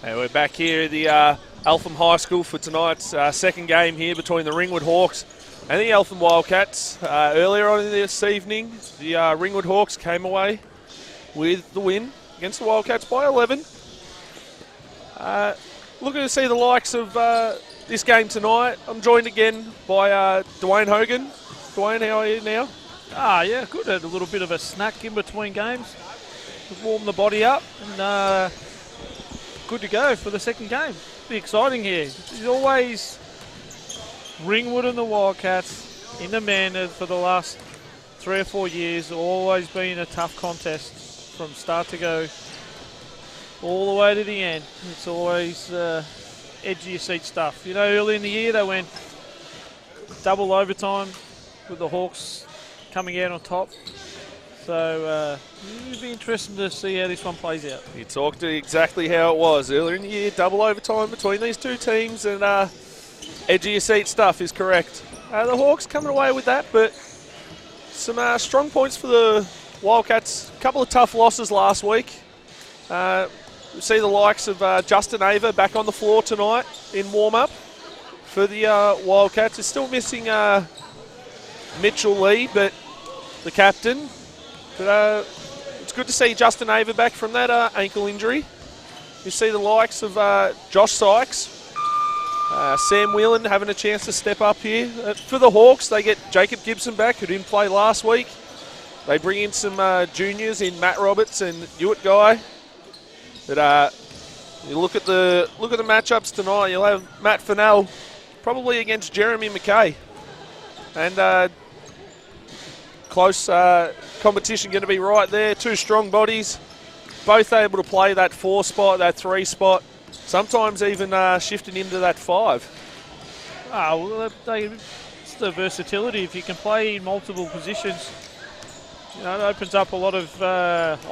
And we're back here at the Eltham High School for tonight's second game here between the Ringwood Hawks and the Eltham Wildcats. Earlier on in this evening, the Ringwood Hawks came away with the win against the Wildcats by 11. Looking to see the likes of this game tonight. I'm joined again by Dwayne Hogan. Dwayne, how are you now? Yeah, good. Had a little bit of a snack in between games to warm the body up, and good to go for the second game. Be exciting here. It's always Ringwood and the Wildcats in the Manor for the last 3 or 4 years. Always been a tough contest from start to go, all the way to the end. It's always edge of your seat stuff. You know, early in the year they went double overtime with the Hawks coming out on top. So it'll be interesting to see how this one plays out. You talked exactly how it was earlier in the year. Double overtime between these two teams, and edge of your seat stuff is correct. The Hawks coming away with that, but some strong points for the Wildcats. A couple of tough losses last week. We see the likes of Justin Ava back on the floor tonight in warm-up for the Wildcats. They're still missing Mitchell Lee, but the captain. But it's good to see Justin Ava back from that ankle injury. You see the likes of Josh Sykes, Sam Whelan having a chance to step up here. For the Hawks, they get Jacob Gibson back, who didn't play last week. They bring in some juniors in Matt Roberts and Hewitt Guy. But you look at the matchups tonight. You'll have Matt Fennell probably against Jeremy McKay, and close competition going to be right there. Two strong bodies, both able to play that 4 spot, that 3 spot, sometimes even shifting into that 5. Well, it's the versatility. If you can play in multiple positions, you know, it opens up a lot of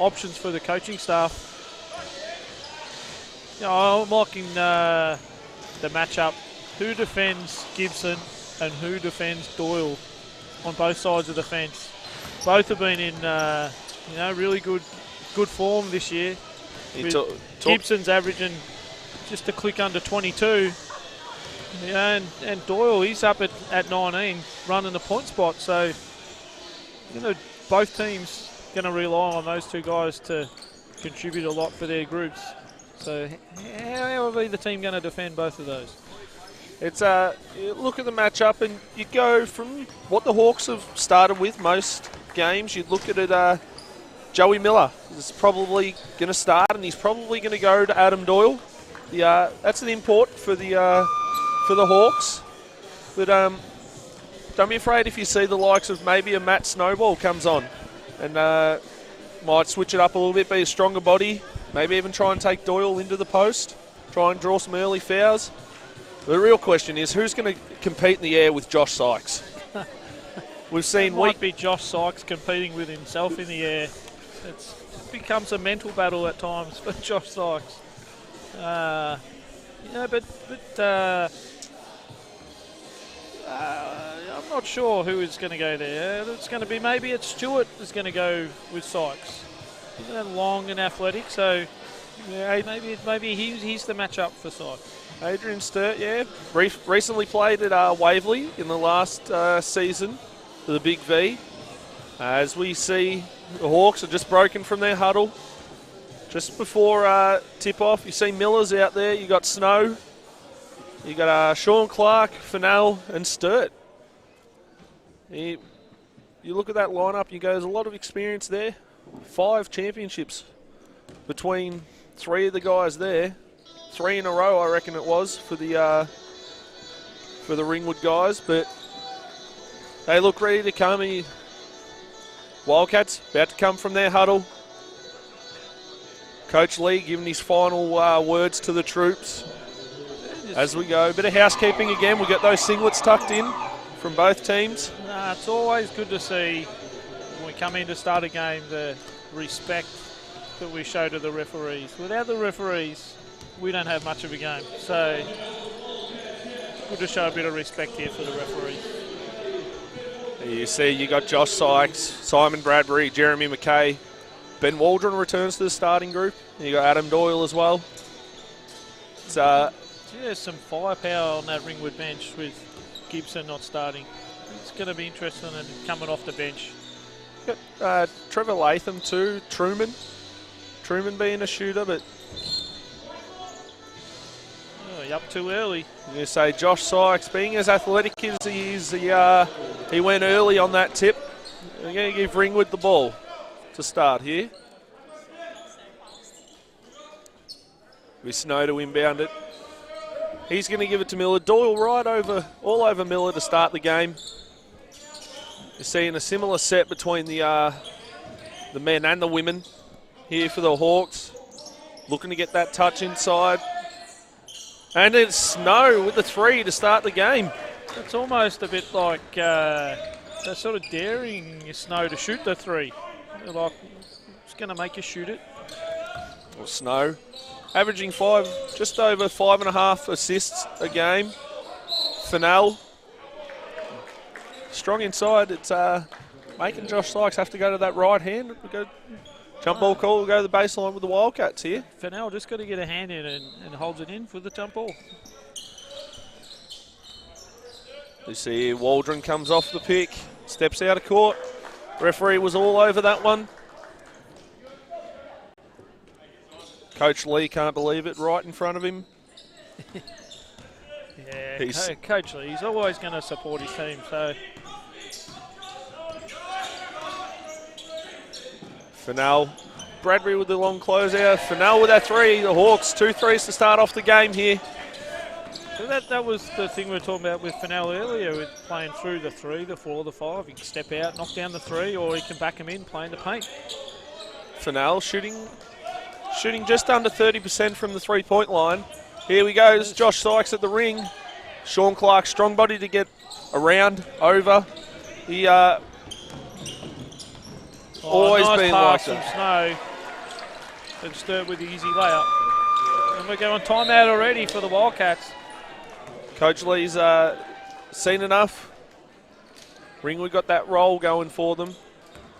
options for the coaching staff. You know, I'm liking the matchup. Who defends Gibson and who defends Doyle on both sides of the fence? Both have been in, really good form this year. Gibson's averaging just a click under 22. Yeah, and Doyle, he's up at 19, running the point spot. So, you know, both teams going to rely on those two guys to contribute a lot for their groups. So, how are the team going to defend both of those? It's you look at the matchup, and you go from what the Hawks have started with most games. You'd look at it. Joey Miller is probably going to start, and he's probably going to go to Adam Doyle. That's an import for the Hawks. But don't be afraid if you see the likes of maybe a Matt Snowball comes on, and might switch it up a little bit, be a stronger body. Maybe even try and take Doyle into the post, try and draw some early fouls. The real question is, who's going to compete in the air with Josh Sykes? We've seen... It might be Josh Sykes competing with himself in the air. It becomes a mental battle at times for Josh Sykes. I'm not sure who is going to go there. It's going to be, maybe it's Stewart is going to go with Sykes. He's long and athletic, so yeah, maybe he's the matchup for Sykes. Adrian Sturt, yeah, recently played at Waverley in the last season for the Big V. As we see, the Hawks are just broken from their huddle. Just before tip-off, you see Miller's out there. You got Snow. You got Sean Clark, Fennell, and Sturt. You look at that lineup, you go, there's a lot of experience there. 5 championships between 3 of the guys there. 3 in a row, I reckon it was, for the Ringwood guys. But they look ready to come. Wildcats about to come from their huddle. Coach Lee giving his final words to the troops as we go. Bit of housekeeping again. We've got those singlets tucked in from both teams. It's always good to see when we come in to start a game the respect that we show to the referees. Without the referees, we don't have much of a game. So good to show a bit of respect here for the referees. You see you got Josh Sykes, Simon Bradbury, Jeremy McKay. Ben Waldron returns to the starting group. And you got Adam Doyle as well. It's There's some firepower on that Ringwood bench with Gibson not starting. It's going to be interesting and coming off the bench. Trevor Latham too, Truman being a shooter, but Up too early. I'm going to say Josh Sykes, being as athletic as he is, he went early on that tip. I'm going to give Ringwood the ball to start here. With Snow to inbound it. He's going to give it to Miller. Doyle all over Miller to start the game. You're seeing a similar set between the men and the women here for the Hawks. Looking to get that touch inside. And it's Snow with the 3 to start the game. It's almost a bit like they're sort of daring Snow to shoot the 3. They're like, it's going to make you shoot it. Well, Snow averaging just over 5.5 assists a game. Fennell strong inside. It's making Josh Sykes have to go to that right hand. Jump ball call, we'll go to the baseline with the Wildcats here. Fennell just got to get a hand in and holds it in for the jump ball. You see here, Waldron comes off the pick, steps out of court. Referee was all over that one. Coach Lee can't believe it, right in front of him. Yeah, Coach Lee, he's always going to support his team, so... Fennell, Bradbury with the long closeout. Fennell with that 3. The Hawks, 2 threes to start off the game here. So that was the thing we were talking about with Fennell earlier, with playing through the 3, the 4, the 5. He can step out, knock down the 3, or he can back him in, playing the paint. Fennell shooting just under 30% from the 3-point line. Here we go, Josh Sykes at the ring. Sean Clark, strong body to get around, over. He always nice been pass like from that. Snow. And Sturt with the easy layup. And we're going timeout already for the Wildcats. Coach Lee's seen enough. Ringwood got that roll going for them.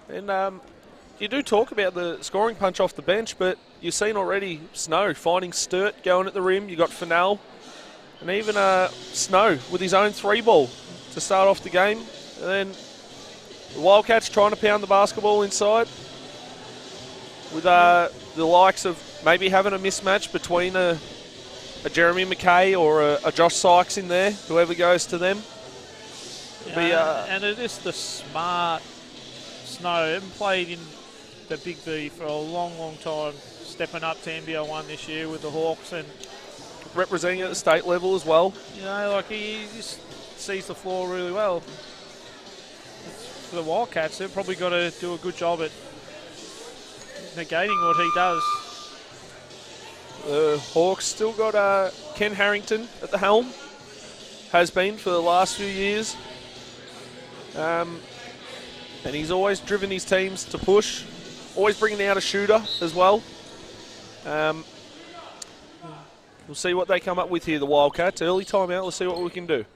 And you do talk about the scoring punch off the bench, but you've seen already Snow finding Sturt going at the rim. You got Fennell. And even Snow with his own 3-ball to start off the game. And then the Wildcats trying to pound the basketball inside with the likes of maybe having a mismatch between a Jeremy McKay or a Josh Sykes in there, whoever goes to them. And it is the smart Snow. Haven't played in the Big V for a long, long time. Stepping up to NBL1 this year with the Hawks and representing at the state level as well. You know, like he just sees the floor really well. For the Wildcats, they've probably got to do a good job at negating what he does. The Hawks still got Ken Harrington at the helm. Has been for the last few years. And he's always driven his teams to push. Always bringing out a shooter as well. We'll see what they come up with here, the Wildcats. Early timeout, let's see what we can do.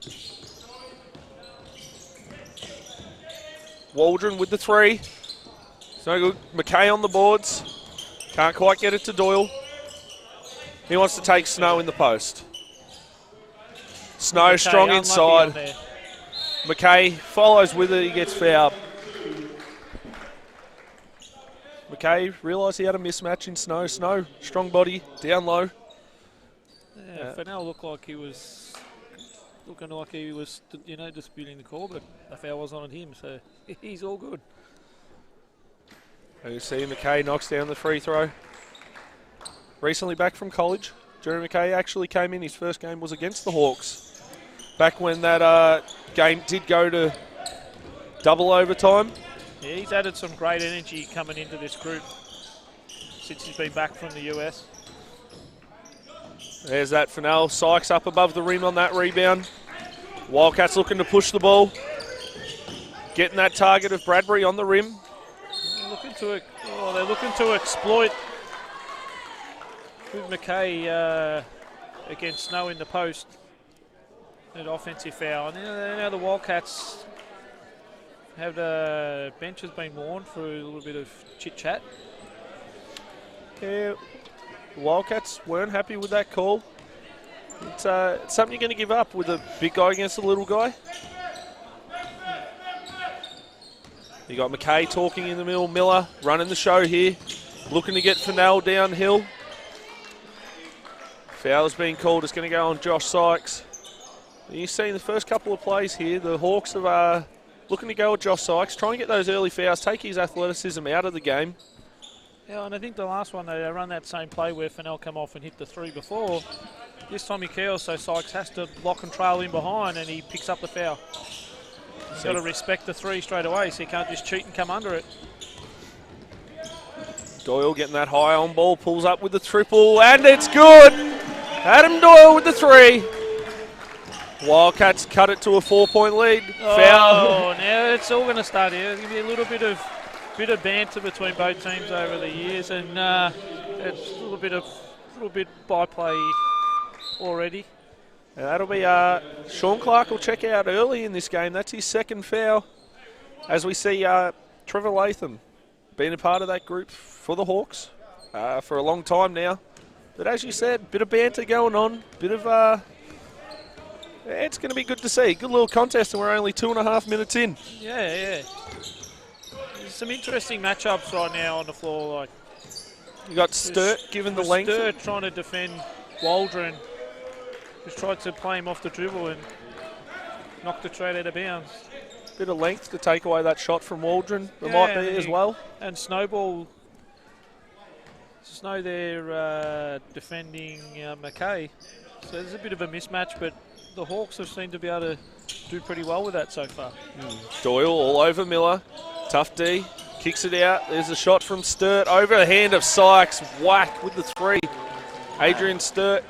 Waldron with the 3. It's no good. McKay on the boards. Can't quite get it to Doyle. He wants to take Snow in the post. Snow McKay, strong inside. McKay follows with it. He gets fouled. McKay realised he had a mismatch in Snow. Snow, strong body, down low. Yeah, Fennell looked like he was disputing the call, but the foul was on him, so he's all good. And you see McKay knocks down the free throw. Recently back from college, Jeremy McKay actually came in. His first game was against the Hawks. Back when that game did go to double overtime. Yeah, he's added some great energy coming into this group since he's been back from the US. There's that Fennell. Sykes up above the rim on that rebound. Wildcats looking to push the ball. Getting that target of Bradbury on the rim. They're looking to exploit with McKay against Snow in the post. An offensive foul. And now the Wildcats have the bench has been worn for a little bit of chit-chat. Yeah, the Wildcats weren't happy with that call. It's something you're going to give up with a big guy against a little guy. You got McKay talking in the middle. Miller running the show here. Looking to get Fennell downhill. Foul's being called. It's going to go on Josh Sykes. You've seen the first couple of plays here. The Hawks are looking to go with Josh Sykes. Try and get those early fouls. Take his athleticism out of the game. Yeah, and I think the last one, they run that same play where Fennell come off and hit the three before. This time he curls, so Sykes has to lock and trail in behind, and he picks up the foul. He's got to respect the three straight away, so he can't just cheat and come under it. Doyle getting that high on ball, pulls up with the triple, and it's good! Adam Doyle with the three. Wildcats cut it to a 4-point lead. Foul. Oh, now it's all going to start here. There's going to be a little bit of banter between both teams over the years, and it's a little bit byplay already. And that'll be Sean Clark will check out early in this game. That's his second foul. As we see Trevor Latham being a part of that group for the Hawks for a long time now. But as you said, bit of banter going on, bit of it's going to be good to see. Good little contest, and we're only 2.5 minutes in. Yeah. There's some interesting matchups right now on the floor. Like you got Sturt giving the length. Sturt trying to defend Waldron. Just tried to play him off the dribble and knocked the trade out of bounds. Bit of length to take away that shot from Waldron. There might be as well. And Snow there defending McKay. So there's a bit of a mismatch, but the Hawks have seemed to be able to do pretty well with that so far. Doyle all over Miller. Tough D. Kicks it out. There's a shot from Sturt. Over the hand of Sykes. Whack with the three. Adrian Sturt.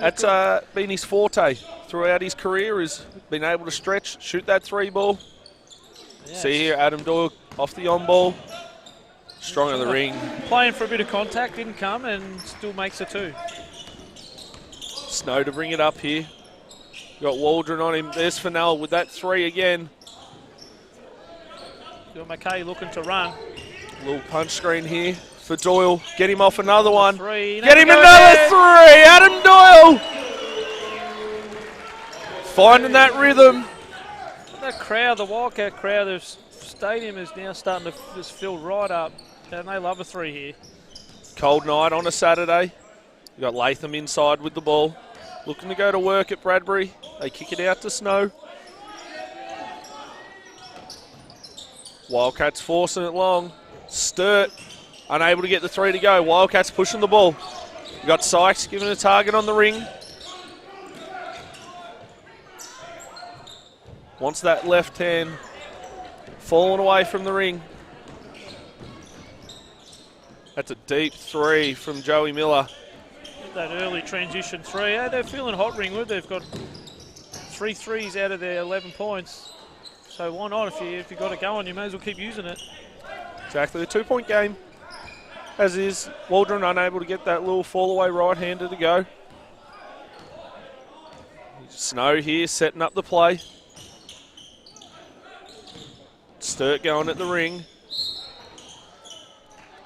That's been his forte throughout his career, has been able to stretch, shoot that three ball. Yes. See here, Adam Doyle off the on ball. Strong on the ring. Playing for a bit of contact, didn't come, and still makes a two. Snow to bring it up here. Got Waldron on him. There's Fennell with that three again. Got McKay looking to run. Little punch screen here for Doyle. Get him off another one. Get him another three. Adam Doyle finding that rhythm. That crowd, the Wildcat crowd, the stadium is now starting to just fill right up. And they love a three here. Cold night on a Saturday. You got Latham inside with the ball. Looking to go to work at Bradbury. They kick it out to Snow. Wildcats forcing it long. Sturt unable to get the three to go. Wildcats pushing the ball. You got Sykes giving a target on the ring. Wants that left hand. Falling away from the ring. That's a deep three from Joey Miller. That early transition three. Yeah, they're feeling hot, Ringwood. They've got 3 threes out of their 11 points. So why not? If you got it going, you may as well keep using it. Exactly. A 2-point game. As is, Waldron unable to get that little fall-away right-hander to go. Snow here setting up the play. Sturt going at the ring.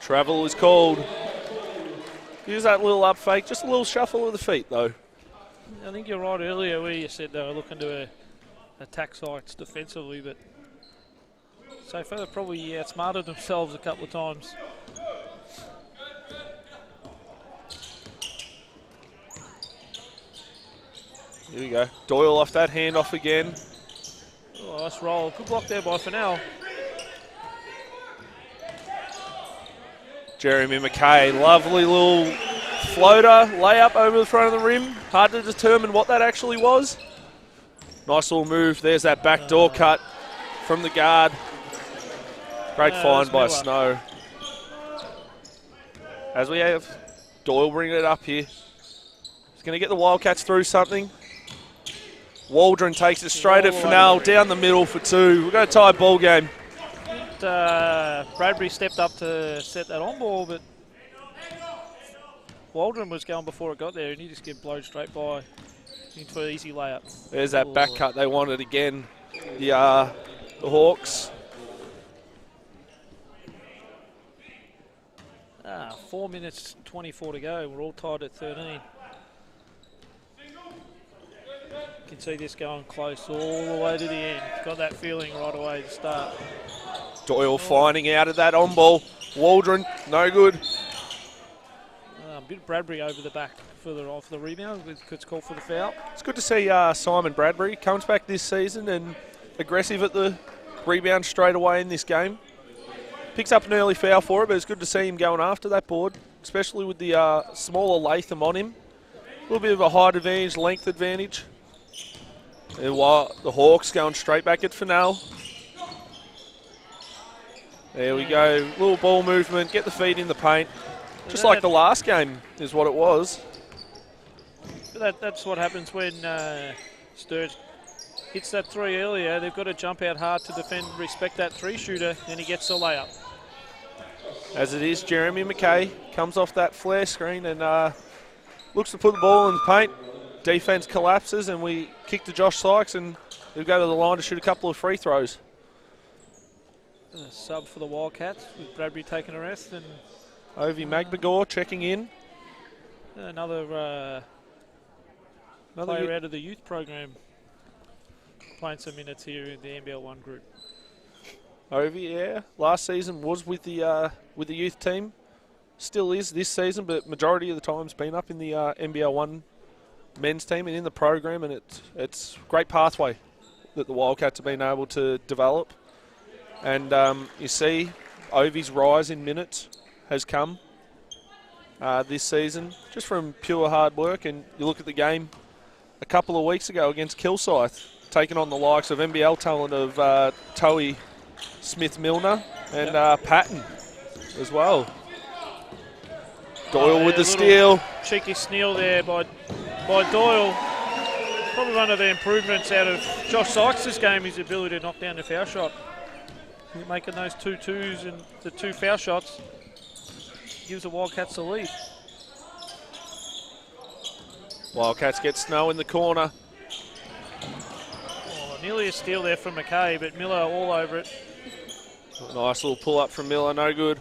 Travel is called. Use that little up fake, just a little shuffle of the feet though. I think you're right earlier where you said they were looking to attack Sykes defensively, but so far they've probably outsmarted themselves a couple of times. Here we go. Doyle off that handoff again. Oh, nice roll. Good block there by Fennell. Jeremy McKay, lovely little floater, layup over the front of the rim. Hard to determine what that actually was. Nice little move. There's that backdoor cut from the guard. Great find by Snow. As we have Doyle bringing it up here. He's going to get the Wildcats through something. Waldron takes it straight at Fennell, down the middle for two. We've got a tie ball game. Bradbury stepped up to set that on ball, but Waldron was going before it got there, and he just get blown straight by into an easy layup. There's that back cut they wanted again. The Hawks. 4 minutes 24 to go. We're all tied at 13. You can see this going close all the way to the end. Got that feeling right away to start. Doyle finding out of that on ball. Waldron, no good. A bit of Bradbury over the back further off the rebound. It's called for the foul. It's good to see Simon Bradbury comes back this season and aggressive at the rebound straight away in this game. Picks up an early foul for it, but it's good to see him going after that board, especially with the smaller Latham on him. A little bit of a height advantage, length advantage. And while the Hawks going straight back at Fennell. There we go, little ball movement, get the feet in the paint. Just like the last game is what it was. That's what happens when Sturge hits that three earlier. They've got to jump out hard to defend, respect that three-shooter, and he gets the layup. As it is, Jeremy McKay comes off that flare screen and looks to put the ball in the paint. Defense collapses and we kick to Josh Sykes and he'll go to the line to shoot a couple of free throws. A sub for the Wildcats with Bradbury taking a rest and Ovi Magbagor checking in. Another player out of the youth program playing some minutes here in the NBL1 group. Ovi, yeah, last season was with the youth team, still is this season, but majority of the time's been up in the NBL1 men's team and in the program, and it's a great pathway that the Wildcats have been able to develop. And you see Ovi's rise in minutes has come this season just from pure hard work. And you look at the game a couple of weeks ago against Kilsyth, taking on the likes of NBL talent of Toey Smith-Milner and Patton as well. Doyle with the steal. Cheeky steal there by Doyle. Probably one of the improvements out of Josh Sykes this game, his ability to knock down the foul shot. Making those 2-2s and the 2 foul shots gives the Wildcats the lead. Wildcats get Snow in the corner. Oh, nearly a steal there from McKay, but Miller all over it. Nice little pull up from Miller, no good.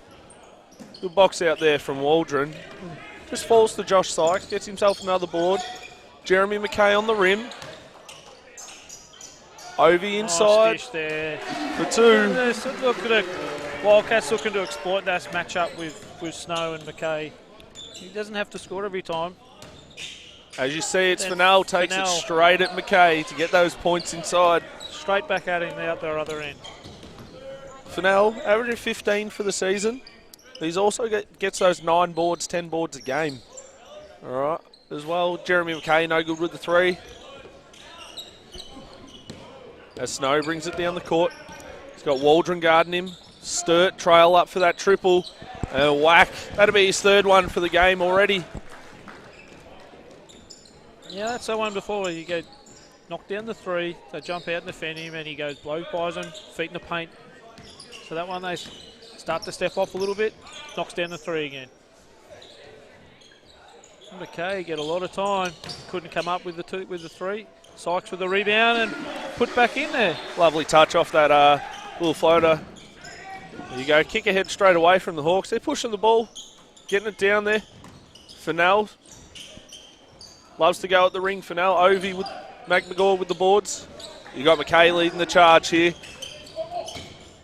Good box out there from Waldron. Just falls to Josh Sykes, gets himself another board. Jeremy McKay on the rim. Ovi inside. Nice dish there. For 2. Look at it. Wildcats looking to exploit that matchup with Snow and McKay. He doesn't have to score every time. As you see, it's Fennell takes it straight at McKay to get those points inside. Straight back at him out the other end. Fennell averaging 15 for the season. He's also gets those 9 boards, 10 boards a game. All right, as well. Jeremy McKay no good with the 3. As Snow brings it down the court. He's got Waldron guarding him. Sturt trail up for that triple. And whack. That'll be his 3rd one for the game already. Yeah, that's the one before where you go knock down the 3, they jump out and defend him, and he goes blows by them, feet in the paint. So that one they start to step off a little bit, knocks down the 3 again. McKay get a lot of time, couldn't come up with the 3. Sykes with the rebound and put back in there. Lovely touch off that little floater. There you go, kick ahead straight away from the Hawks. They're pushing the ball, getting it down there. Fennell loves to go at the ring. Fennell, Ovi with McMagor with the boards. You got McKay leading the charge here.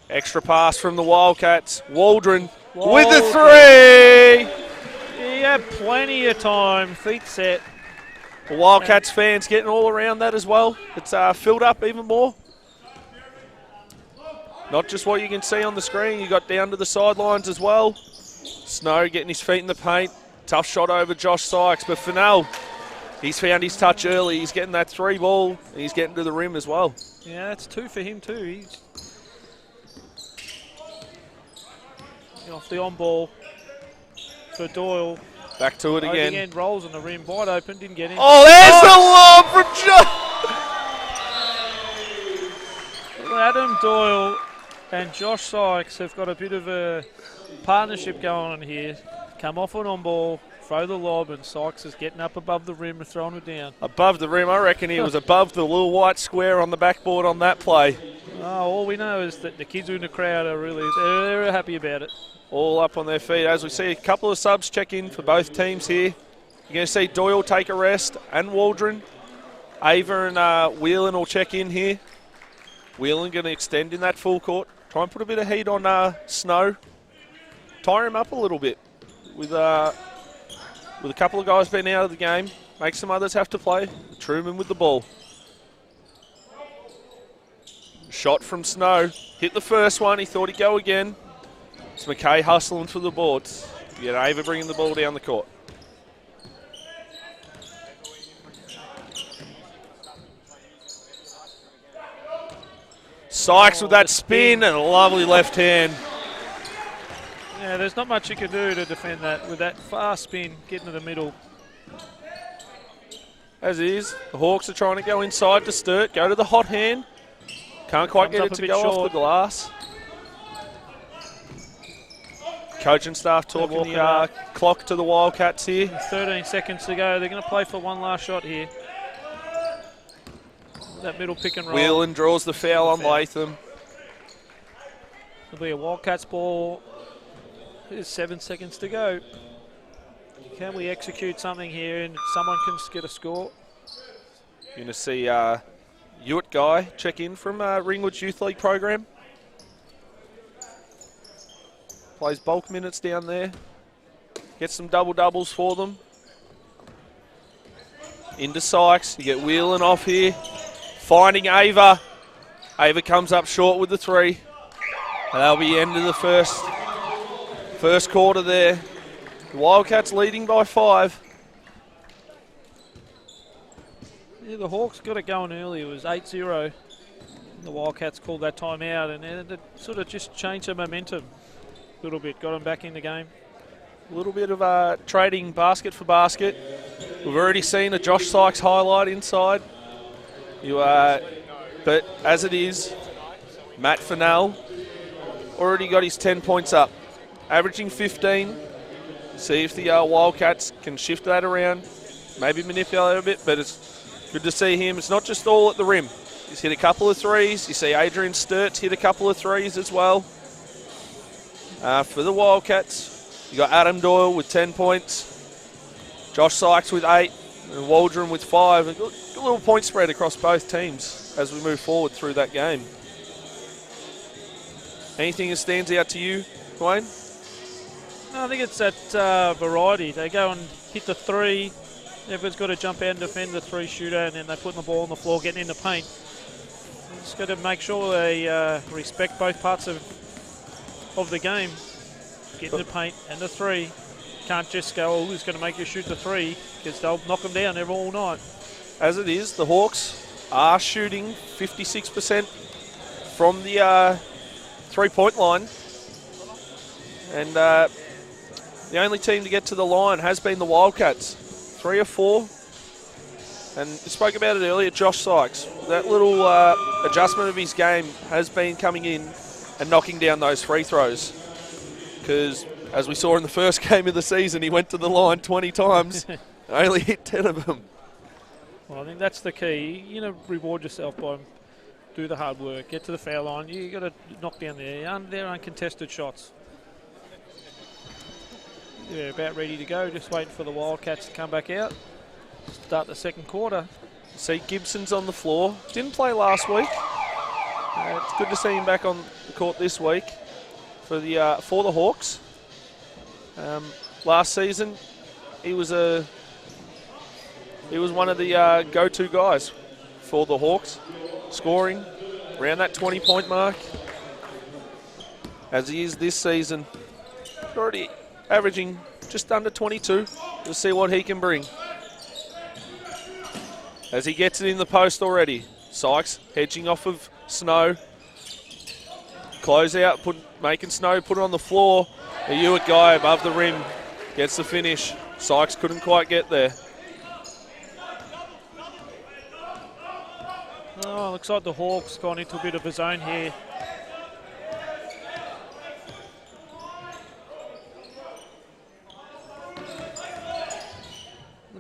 Extra pass from the Wildcats. Waldron with the 3. He had plenty of time, feet set. The Wildcats fans getting all around that as well. It's filled up even more. Not just what you can see on the screen, you got down to the sidelines as well. Snow getting his feet in the paint. Tough shot over Josh Sykes, but Fennell, he's found his touch early. He's getting that 3 ball, and he's getting to the rim as well. Yeah, that's 2 for him too. He's off the on ball for Doyle. Back to it again. Rolls on the rim, wide open, didn't get in. Oh, there's the lob from Josh. Adam Doyle and Josh Sykes have got a bit of a partnership going on here. Come off an on ball, throw the lob, and Sykes is getting up above the rim and throwing it down. Above the rim, I reckon he was above the little white square on the backboard on that play. Oh, all we know is that the kids in the crowd are they're happy about it. All up on their feet as we see a couple of subs check in for both teams here. You're going to see Doyle take a rest and Waldron. Ava and Whelan will check in here. Whelan going to extend in that full court. Try and put a bit of heat on Snow. Tire him up a little bit with a couple of guys being out of the game. Make some others have to play. Truman with the ball. Shot from Snow. Hit the first one. He thought he'd go again. It's McKay hustling for the boards. You get Ava bringing the ball down the court. Sykes with that spin and a lovely left hand. Yeah, there's not much you can do to defend that with that fast spin, getting to the middle. As is, the Hawks are trying to go inside to Sturt, go to the hot hand. Can't quite get it to go off the glass. Coach and staff talking the clock to the Wildcats here. 13 seconds to go. They're going to play for one last shot here. That middle pick and roll. Whelan draws the foul on Latham. It'll be a Wildcats ball. There's 7 seconds to go. Can we execute something here and someone can get a score? You're going to see Hewitt Guy check in from Ringwood's Youth League program. Plays bulk minutes down there. Gets some double-doubles for them. Into Sykes. You get Whelan off here. Finding Ava. Ava comes up short with the three. And that'll be the end of the first quarter there. The Wildcats leading by 5. Yeah, the Hawks got it going early. It was 8-0. The Wildcats called that time out and it sort of just changed the momentum a little bit. Got them back in the game. A little bit of trading basket for basket. We've already seen a Josh Sykes highlight inside. But as it is, Matt Fennell already got his 10 points up, averaging 15. See if the Wildcats can shift that around, maybe manipulate it a bit, but it's good to see him. It's not just all at the rim. He's hit a couple of threes. You see Adrian Sturt's hit a couple of threes as well. For the Wildcats, you got Adam Doyle with 10 points, Josh Sykes with 8, and Waldron with 5. A little point spread across both teams as we move forward through that game. Anything that stands out to you, Wayne? No, I think it's that variety. They go and hit the three. Everyone's got to jump out and defend the three shooter, and then they're putting the ball on the floor, getting in the paint. Just got to make sure they respect both parts of the game. Getting the paint and the three. Can't just go, oh, who's going to make you shoot the three, because they'll knock them down all night. As it is, the Hawks are shooting 56% from the three-point line. And the only team to get to the line has been the Wildcats. 3 or 4. And we spoke about it earlier, Josh Sykes. That little adjustment of his game has been coming in and knocking down those free throws. Because, as we saw in the first game of the season, he went to the line 20 times and only hit 10 of them. Well, I think that's the key. You know, reward yourself by do the hard work, get to the foul line. You got to knock down their uncontested shots. They're about ready to go, just waiting for the Wildcats to come back out. Start the second quarter. See, Gibson's on the floor. Didn't play last week. It's good to see him back on the court this week for the Hawks. Last season, he was one of the go-to guys for the Hawks, scoring around that 20-point mark, as he is this season. Already averaging just under 22. We'll see what he can bring. As he gets it in the post already. Sykes hedging off of Snow. Close out, making Snow put it on the floor. A Hewitt Guy above the rim gets the finish. Sykes couldn't quite get there. Oh, looks like the Hawks gone into a bit of a zone here.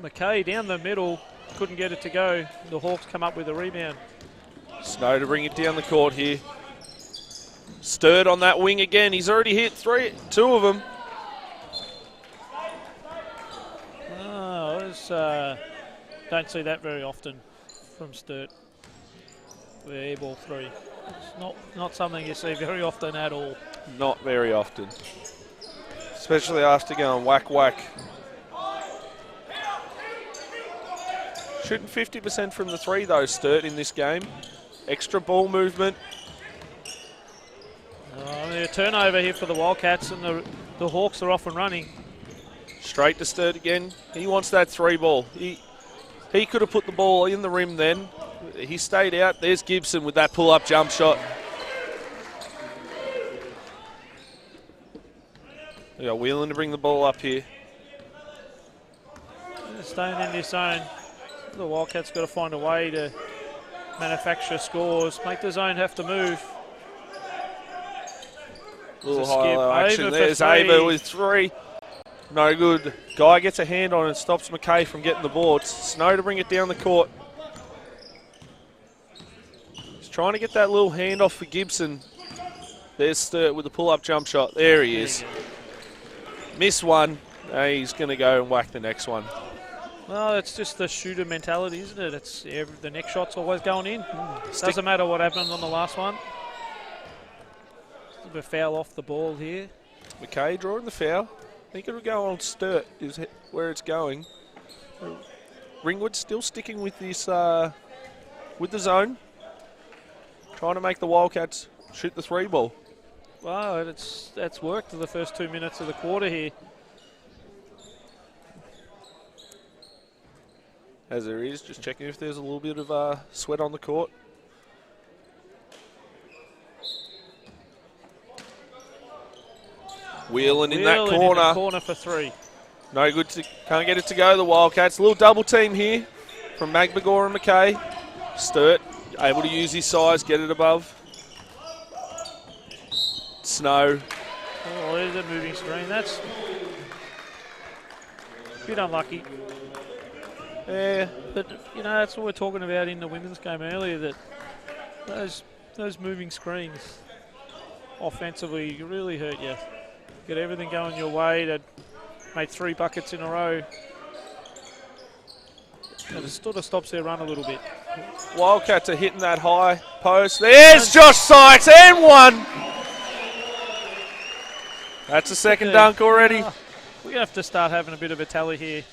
McKay down the middle, couldn't get it to go. The Hawks come up with a rebound. Snow to bring it down the court here. Stirred on that wing again. He's already hit 2 of them. Oh, don't see that very often. from Sturt. The air ball 3. It's not something you see very often at all. Not very often. Especially after going whack, whack. Shooting 50% from the 3 though, Sturt, in this game. Extra ball movement. A turnover here for the Wildcats, and the Hawks are off and running. Straight to Sturt again. He wants that 3 ball. He could have put the ball in the rim then. He stayed out. There's Gibson with that pull-up jump shot. We are Whelan to bring the ball up here. Staying in this zone. The Wildcats got to find a way to manufacture scores, make the zone have to move. Little high-low action. There's Ava with 3. No good. Guy gets a hand on it and stops McKay from getting the boards. Snow to bring it down the court. He's trying to get that little handoff for Gibson. There's Sturt with the pull-up jump shot. There he is. Miss one. He's going to go and whack the next one. Well, it's just the shooter mentality, isn't it? It's the next shot's always going in. Doesn't matter what happened on the last one. A foul off the ball here. McKay drawing the foul. I think it'll go on Sturt is where it's going. Ringwood still sticking with this with the zone. Trying to make the Wildcats shoot the 3 ball. Wow, that's worked for the first 2 minutes of the quarter here. As there is, just checking if there's a little bit of sweat on the court. Whelan in that corner. In the corner for 3. No good. Can't get it to go, the Wildcats. Little double team here from Magbagor and McKay. Sturt able to use his size, get it above. Snow. Oh, there's a moving screen. That's a bit unlucky. Yeah. But, that's what we're talking about in the women's game earlier, that those moving screens offensively really hurt you. Get everything going your way. That made 3 buckets in a row. And it sort of stops their run a little bit. Wildcats are hitting that high post. There's Josh Sykes and 1. That's a second dunk already. We're going to have to start having a bit of a tally here.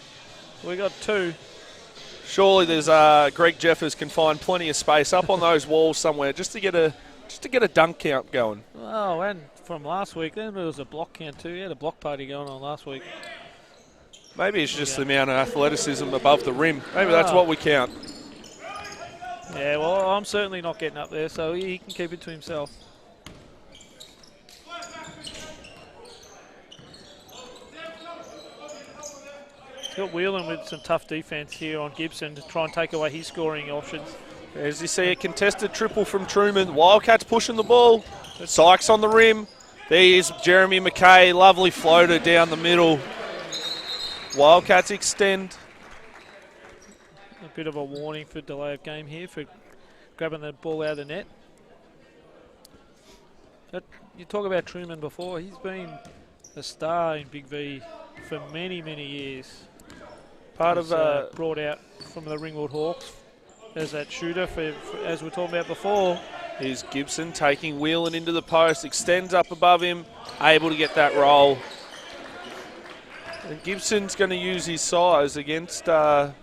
We got 2. Surely there's Greg Jeffers can find plenty of space up on those walls somewhere just to get a dunk count going. Oh, and from last week, then there was a block count too. He had a block party going on last week. Maybe it's just the amount of athleticism above the rim. Maybe that's what we count. Yeah, well, I'm certainly not getting up there, so he can keep it to himself. Got Whelan with some tough defense here on Gibson to try and take away his scoring options. As you see, a contested triple from Truman. Wildcats pushing the ball. Sykes on the rim. There's Jeremy McKay. Lovely floater down the middle. Wildcats extend. A bit of a warning for delay of game here for grabbing the ball out of the net. But you talk about Truman before. He's been a star in Big V for many, many years. Part of brought out from the Ringwood Hawks as that shooter, as we were talking about before. Here's Gibson taking Whelan into the post, extends up above him, able to get that roll. And Gibson's going to use his size against the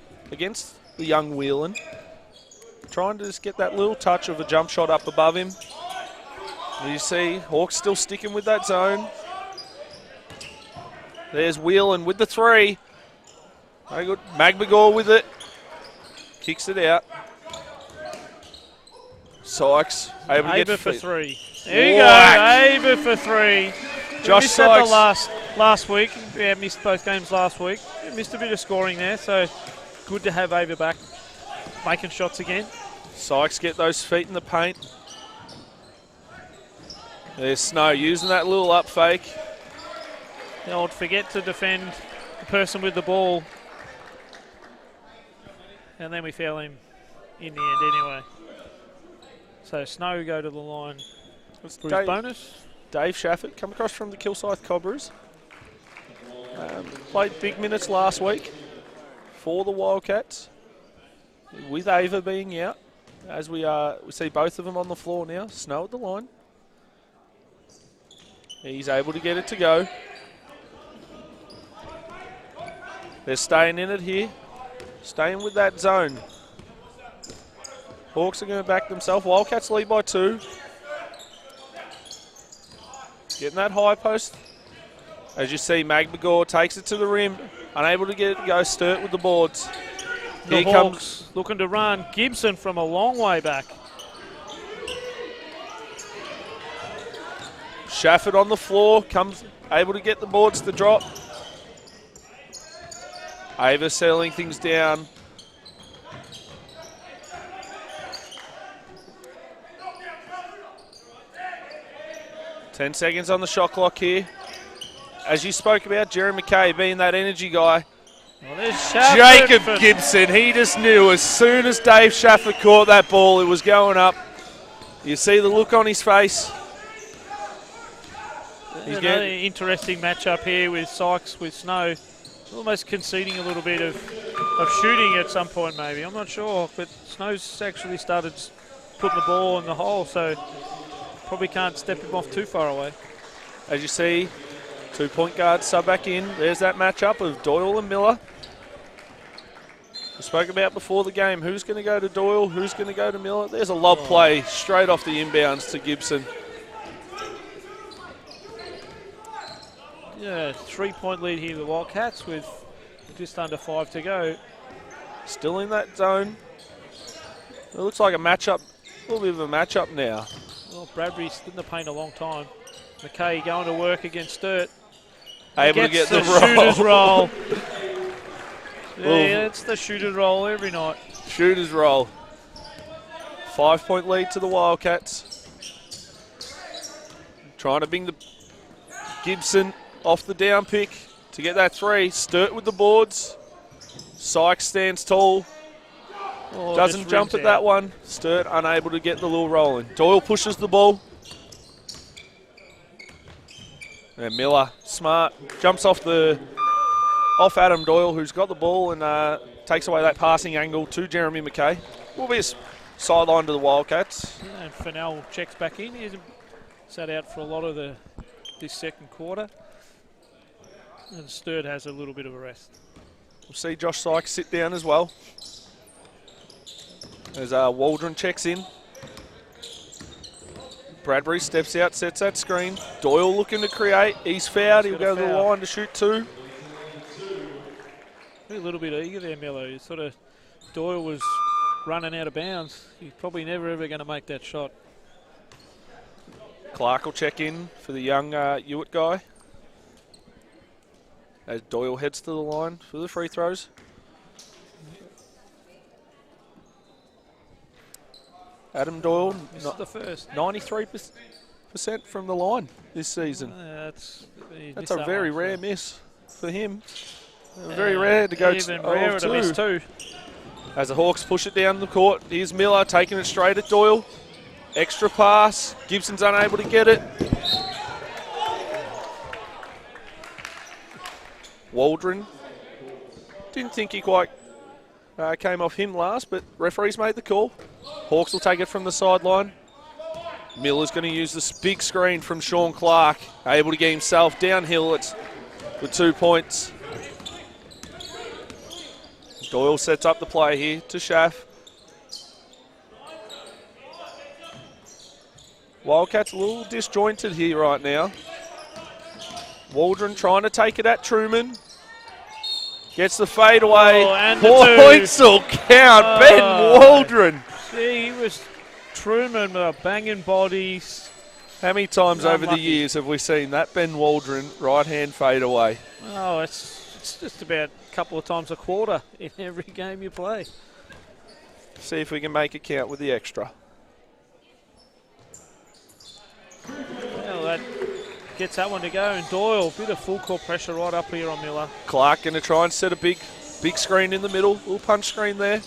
young Whelan. Trying to just get that little touch of a jump shot up above him. You see, Hawks still sticking with that zone. There's Whelan with the 3. Very good. Magbagor with it. Kicks it out. Sykes able to get for 3. There you go. Ava for 3. Josh Sykes. Last week. Yeah, missed both games last week. Missed a bit of scoring there, so good to have Ava back making shots again. Sykes get those feet in the paint. There's Snow using that little up fake. The old forget to defend the person with the ball. And then we foul him in the end anyway. So Snow go to the line for his bonus. Dave Shafford come across from the Kilsyth Cobras. Played big minutes last week for the Wildcats. with Ava being out, as we see both of them on the floor now. Snow at the line. He's able to get it to go. They're staying in it here, staying with that zone. Hawks are going to back themselves. Wildcats lead by 2. Getting that high post. As you see, Magmagor takes it to the rim. Unable to get it to go. Sturt with the boards. The Hawks looking to run. Gibson from a long way back. Shafford on the floor. Comes able to get the boards to drop. Ava settling things down. Ten seconds on the shot clock here. As you spoke about, Jerry McKay being that energy guy. Well, Jacob Gibson, he just knew as soon as Dave Shafford caught that ball, it was going up. You see the look on his face. He's another interesting matchup here with Sykes with Snow. Almost conceding a little bit of shooting at some point maybe. I'm not sure, but Snow's actually started putting the ball in the hole, so probably can't step him off too far away. As you see, 2 point guards sub back in. There's that matchup of Doyle and Miller. We spoke about before the game, who's going to go to Doyle, who's going to go to Miller. There's a lob play straight off the inbounds to Gibson. Yeah, 3 point lead here, the Wildcats, with just under 5 to go. Still in that zone. It looks like a matchup, a little bit of a matchup now. Well, Bradbury's in the paint a long time. McKay going to work against Sturt. Able to get the shooter's roll. Well, Yeah, it's the shooter's roll every night. Shooter's roll. 5 point lead to the Wildcats. Trying to bring the Gibson off the down pick to get that 3. Sturt with the boards. Sykes stands tall. Doesn't jump at that one. Sturt unable to get the lure rolling. Doyle pushes the ball. And Miller, smart, jumps off Adam Doyle, who's got the ball, and takes away that passing angle to Jeremy McKay. Will be a sideline to the Wildcats. Yeah, and Fennell checks back in. He's sat out for a lot of this second quarter. And Sturt has a little bit of a rest. We'll see Josh Sykes sit down as well. As Waldron checks in. Bradbury steps out, sets that screen. Doyle looking to create. He's fouled. He'll go to the line to shoot 2. A little bit eager there, Mello. Doyle was running out of bounds. He's probably never ever going to make that shot. Clark will check in for the young Hewitt guy. As Doyle heads to the line for the free throws. Adam Doyle, This is the first. 93% from the line this season. That's a very rare miss for him. Very rare to go even rarer to miss 2. As the Hawks push it down the court, here's Miller taking it straight at Doyle. Extra pass. Gibson's unable to get it. Waldron. Didn't think he quite came off him last, but referees made the call. Hawks will take it from the sideline. Miller's going to use this big screen from Sean Clark. Able to get himself downhill with 2 points. Doyle sets up the play here to Schaff. Wildcats a little disjointed here right now. Waldron trying to take it at Truman. Gets the fade away. And points will count. Ben Waldron. See, he was Truman banging bodies. How many times over the years have we seen that Ben Waldron right-hand fade away? Oh, it's just about a couple of times a quarter in every game you play. See if we can make it count with the extra. Well, that gets that one to go. And Doyle, bit of full court pressure right up here on Miller. Clark going to try and set a big screen in the middle. Little punch screen there.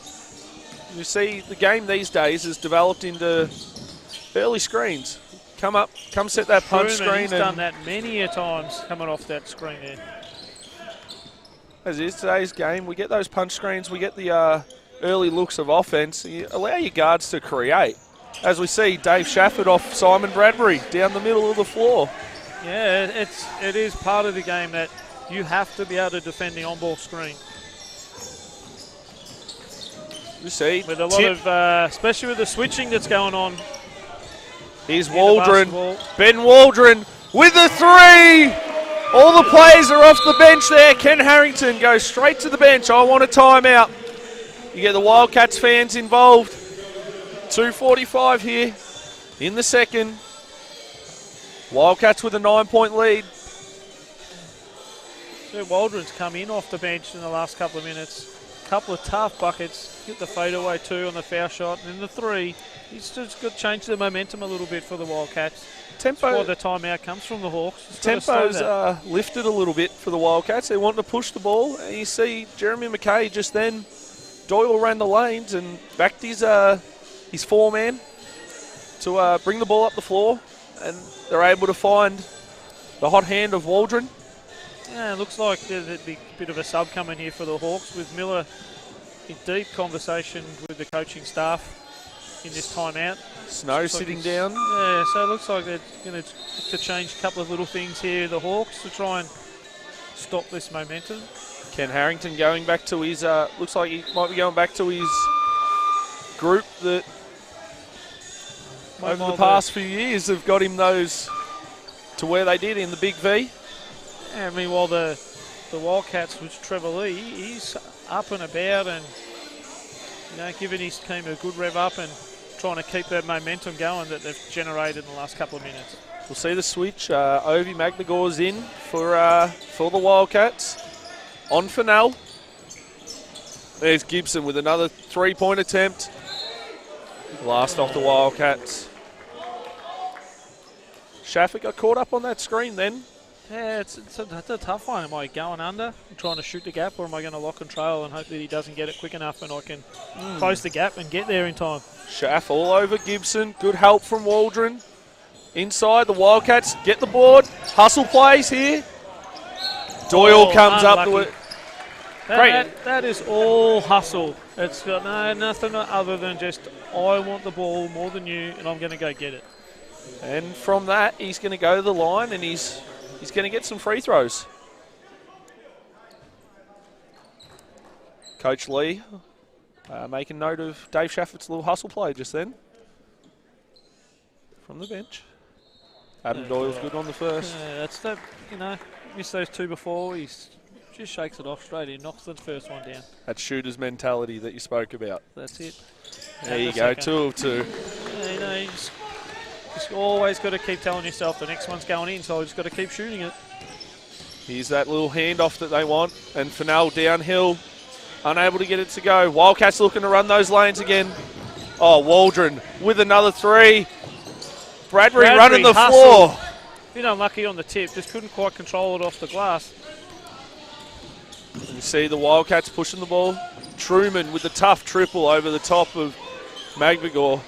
You see the game these days has developed into early screens. Come up, come set that punch screen. He's done that many a times coming off that screen there. As is today's game, we get those punch screens, we get the early looks of offense, you allow your guards to create. As we see, Dave Shafford off Simon Bradbury down the middle of the floor. Yeah, it is part of the game that you have to be able to defend the on-ball screen. You see, with a lot of, especially with the switching that's going on. Here's Waldron. Ben Waldron with the three. All the players are off the bench there. Ken Harrington goes straight to the bench. I want a timeout. You get the Wildcats fans involved. 2:45 here in the second. Wildcats with a 9-point lead. So Waldron's come in off the bench in the last couple of minutes. Couple of tough buckets. Get the fadeaway 2 on the foul shot, and then the 3. He's just got to change the momentum a little bit for the Wildcats. Tempo. That's why the timeout comes from the Hawks. Tempo's lifted a little bit for the Wildcats. They want to push the ball, and you see Jeremy McKay just then. Doyle ran the lanes and backed his four-man to bring the ball up the floor, and they're able to find the hot hand of Waldron. Yeah, it looks like there's a bit of a sub coming here for the Hawks, with Miller in deep conversation with the coaching staff in this timeout. Snow sitting down. Yeah, so it looks like they're going to change a couple of little things here, the Hawks, to try and stop this momentum. Ken Harrington going back to his, looks like he might be going back to his group that over the past few years have got him those to where they did in the Big V. Yeah, I mean, while the Wildcats with Trevor Lee, he's up and about and giving his team a good rev up and trying to keep that momentum going that they've generated in the last couple of minutes. We'll see the switch. Ovi Magnagor's in for the Wildcats. On for Nell. There's Gibson with another 3-point attempt. Last off the Wildcats. Shafford got caught up on that screen then. Yeah, it's a tough one. Am I going under and trying to shoot the gap, or am I going to lock and trail and hope that he doesn't get it quick enough and I can close the gap and get there in time? Shaff all over Gibson. Good help from Waldron. Inside, the Wildcats get the board. Hustle plays here. Doyle comes up to it. That is all hustle. It's got nothing other than just, I want the ball more than you and I'm going to go get it. And from that, he's going to go to the line and he's going to get some free throws. Coach Lee making note of Dave Shafford's little hustle play just then. From the bench. Adam Doyle's good on the first. Yeah, that's that, missed those 2 before. He just shakes it off straight in, knocks the first one down. That shooter's mentality that you spoke about. That's it. There you go, 2 of 2. Yeah, you just always got to keep telling yourself the next one's going in, so I just got to keep shooting it. Here's that little handoff that they want, and Fennell downhill, unable to get it to go. Wildcats looking to run those lanes again. Oh, Waldron with another 3. Bradbury running the floor. Bit unlucky on the tip, just couldn't quite control it off the glass. You see the Wildcats pushing the ball. Truman with the tough triple over the top of Magnagor.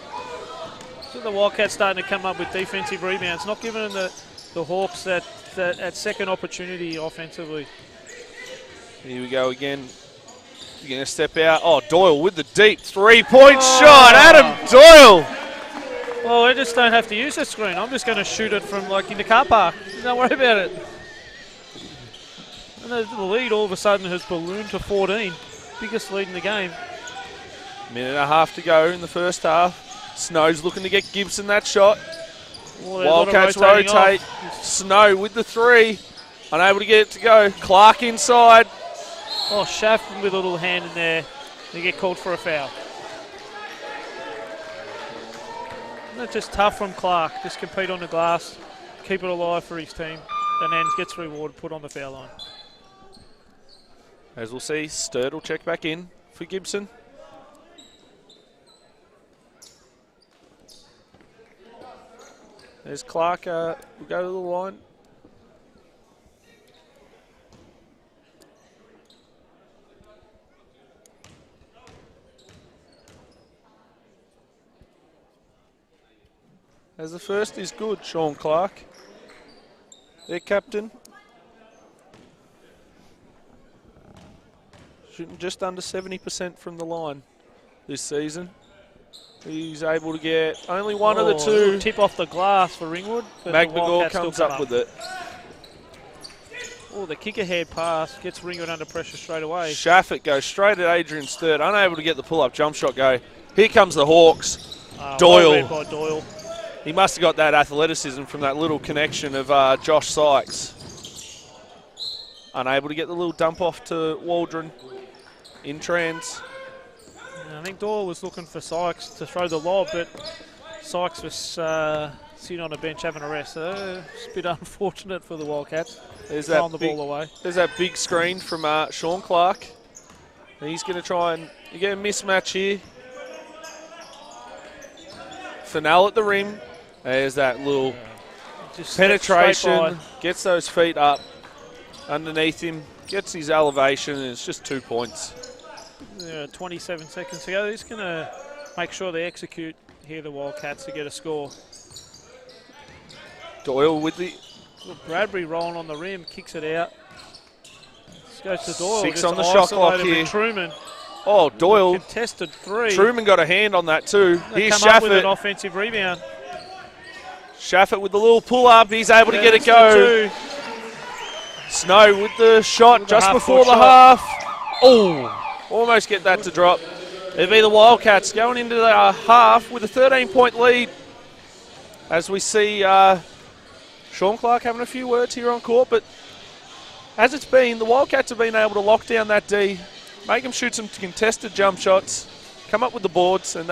So the Wildcats starting to come up with defensive rebounds, not giving them the Hawks that second opportunity offensively. Here we go again. You're going to step out. Oh, Doyle with the deep 3-point shot. Adam Doyle. Well, I just don't have to use the screen. I'm just going to shoot it from in the car park. Don't worry about it. And the lead all of a sudden has ballooned to 14. Biggest lead in the game. Minute and a half to go in the first half. Snow's looking to get Gibson that shot. Wildcats rotate. Snow with the 3. Unable to get it to go. Clark inside. Oh, Schaff with a little hand in there. They get called for a foul. That's just tough from Clark. Just compete on the glass, keep it alive for his team, and then gets rewarded, put on the foul line. As we'll see, Sturt will check back in for Gibson. There's Clark, will go to the line. As the first is good, Sean Clark, their captain. Shooting just under 70% from the line. this season. He's able to get only one of the two. Tip off the glass for Ringwood. McMagor comes up with it. Oh, the kick ahead pass gets Ringwood under pressure straight away. Shaffett goes straight at Adrian's third, unable to get the pull-up jump shot go. Here comes the Hawks. Doyle. Well read by Doyle. He must have got that athleticism from that little connection of Josh Sykes. Unable to get the little dump off to Waldron in trans. I think Doyle was looking for Sykes to throw the lob, but Sykes was sitting on a bench having a rest. So it's a bit unfortunate for the Wildcats. There's throwing the ball away. There's that big screen from Sean Clark. And he's going to try and you get a mismatch here. Fennell at the rim. There's that little penetration. Gets those feet up underneath him. Gets his elevation, and it's just 2 points. 27 seconds to go. He's going to make sure they execute here, the Wildcats, to get a score. Doyle with the... Bradbury rolling on the rim, kicks it out. This goes to Doyle. 6 on the shot clock here. Truman. Oh, Doyle. Contested 3. Truman got a hand on that too. Here's come up with an Shaffett. offensive rebound. Shaffett with the little pull-up. He's able to get it go. Snow with the shot just before the half. Oh, almost get that to drop. It'll be the Wildcats going into the half with a 13-point lead. As we see Sean Clark having a few words here on court, but as it's been, the Wildcats have been able to lock down that D, make them shoot some contested jump shots, come up with the boards, and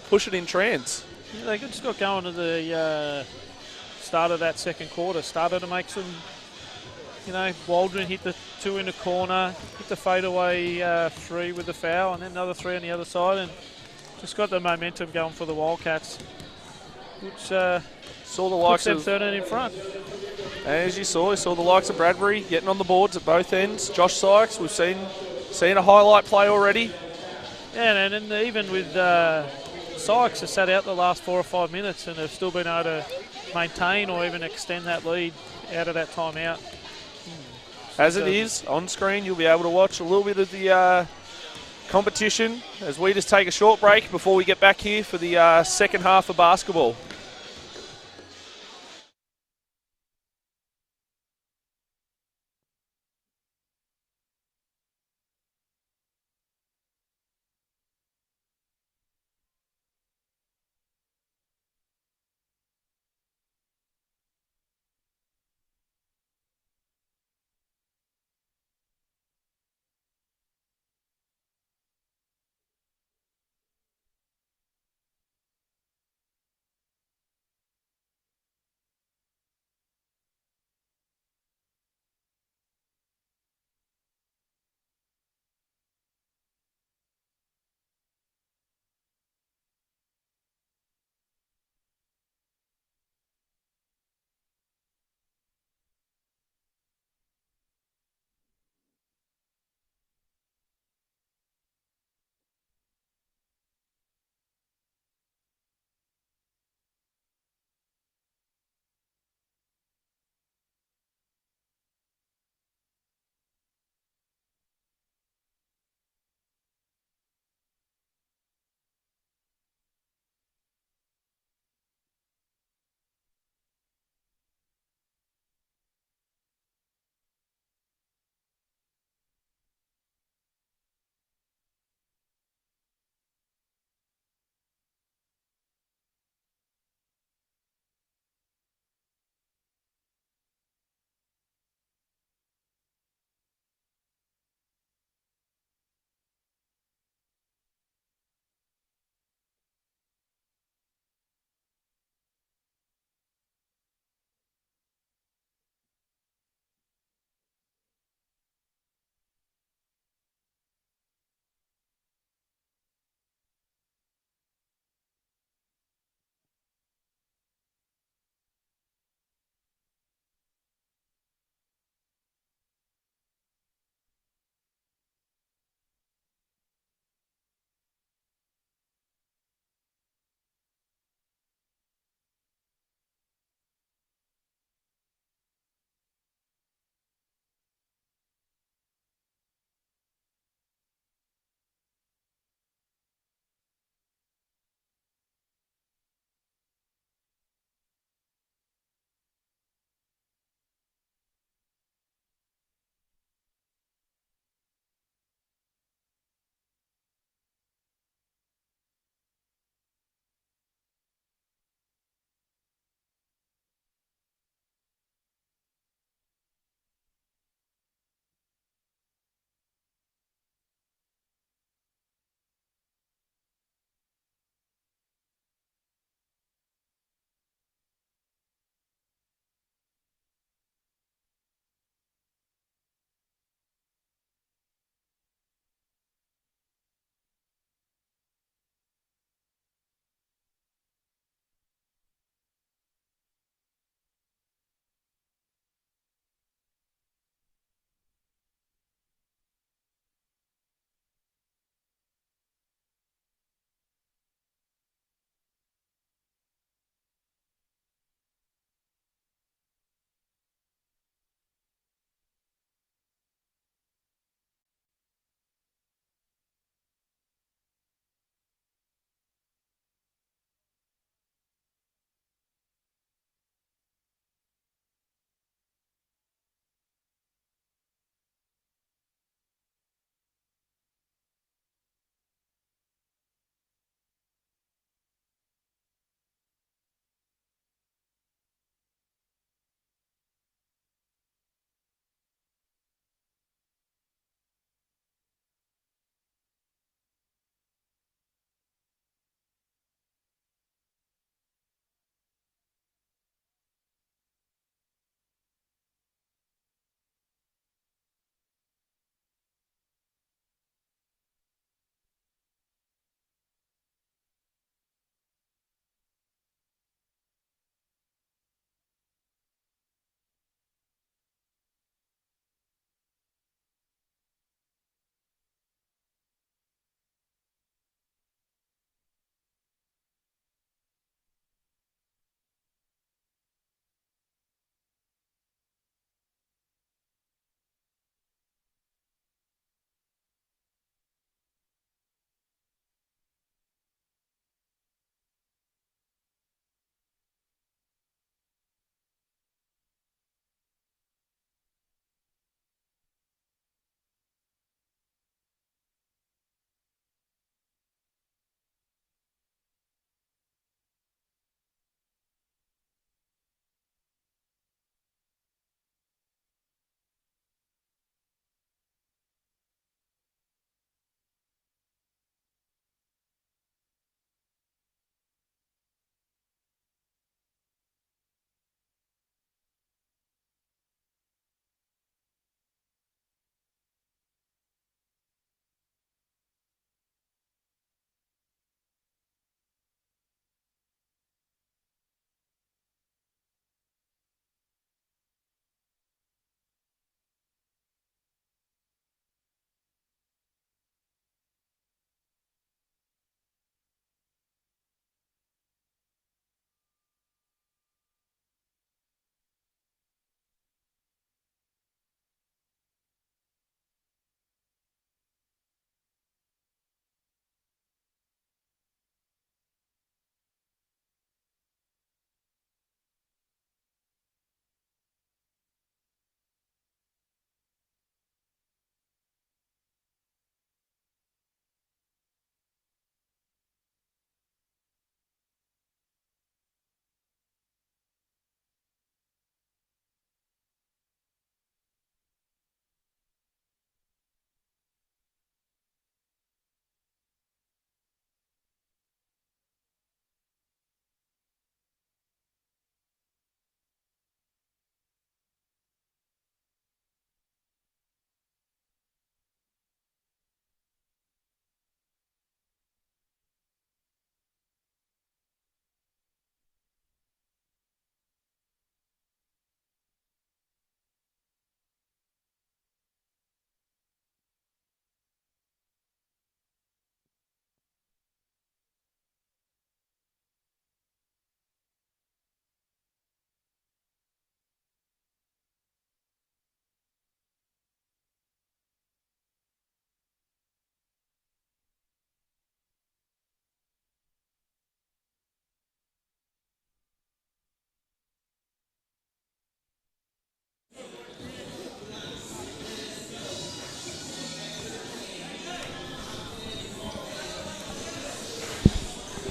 push it in trans. Yeah, they just got going to the start of that second quarter. Started to make some, Waldron hit the 2 in the corner, hit the fadeaway 3 with the foul, and then another 3 on the other side, and just got the momentum going for the Wildcats, which saw the likes of 13 in front. As you saw the likes of Bradbury getting on the boards at both ends. Josh Sykes, we've seen a highlight play already. Yeah, and even with Sykes has sat out the last 4 or 5 minutes and have still been able to maintain or even extend that lead out of that timeout. As it is, on screen you'll be able to watch a little bit of the competition as we just take a short break before we get back here for the second half of basketball.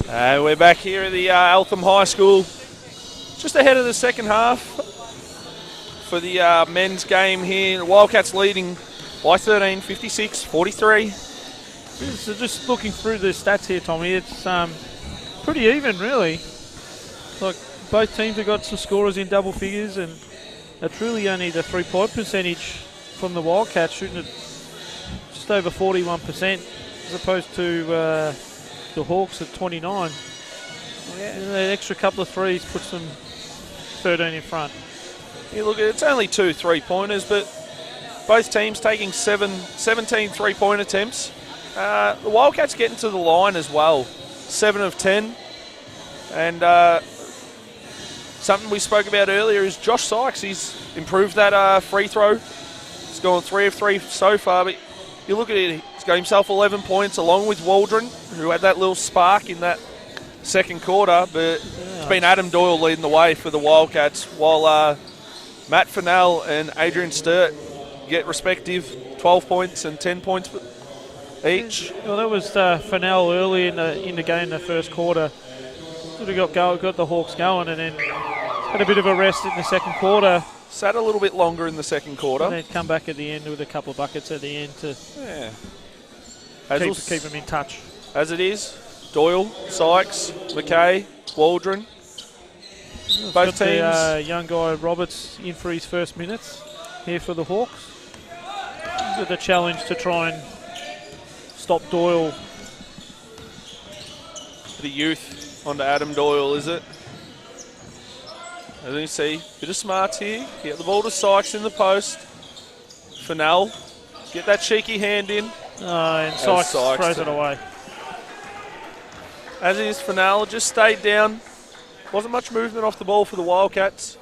We're back here at the Eltham High School, just ahead of the second half for the men's game here. The Wildcats leading by 13, 56-43. So just looking through the stats here, Tommy, it's pretty even, really. Like, both teams have got some scorers in double figures, and it's really only the three-point percentage from the Wildcats, shooting at just over 41%, as opposed to the Hawks at 29. Yeah. And the extra couple of threes puts them 13 in front. Yeah, look, it's only 2 3-pointers, but both teams taking 17 3-point attempts. The Wildcats getting to the line as well, 7 of 10. And something we spoke about earlier is Josh Sykes. He's improved that free throw. He's gone 3 of 3 so far, but you look at it, he's got himself 11 points along with Waldron, who had that little spark in that second quarter, but it's been Adam Doyle leading the way for the Wildcats, while Matt Fennell and Adrian Sturt get respective 12 points and 10 points each. Well, that was Fennell early in the game, the first quarter. Sort of got the Hawks going, and then had a bit of a rest in the second quarter. Sat a little bit longer in the second quarter. And they'd come back at the end with a couple of buckets at the end to keep them in touch. As it is, Doyle, Sykes, McKay, Waldron. Both teams. The young guy Roberts in for his first minutes here for the Hawks. With the challenge to try and stop Doyle. The youth onto Adam Doyle, is it? As you see, bit of smarts here. Get the ball to Sykes in the post. Fennell, get that cheeky hand in. And Sykes throws it away. As is, Fennell just stayed down. Wasn't much movement off the ball for the Wildcats.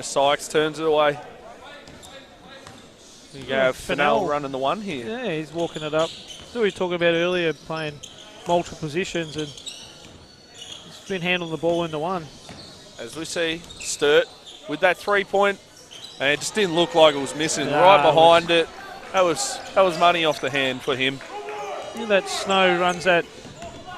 Sykes turns it away. You have Fennell running the one here. Yeah, he's walking it up. So we were talking about earlier, playing multiple positions, and he's been handling the ball into one. As we see, Sturt with that 3-point, and it just didn't look like it was missing. Right behind it. That was money off the hand for him. That Snow runs that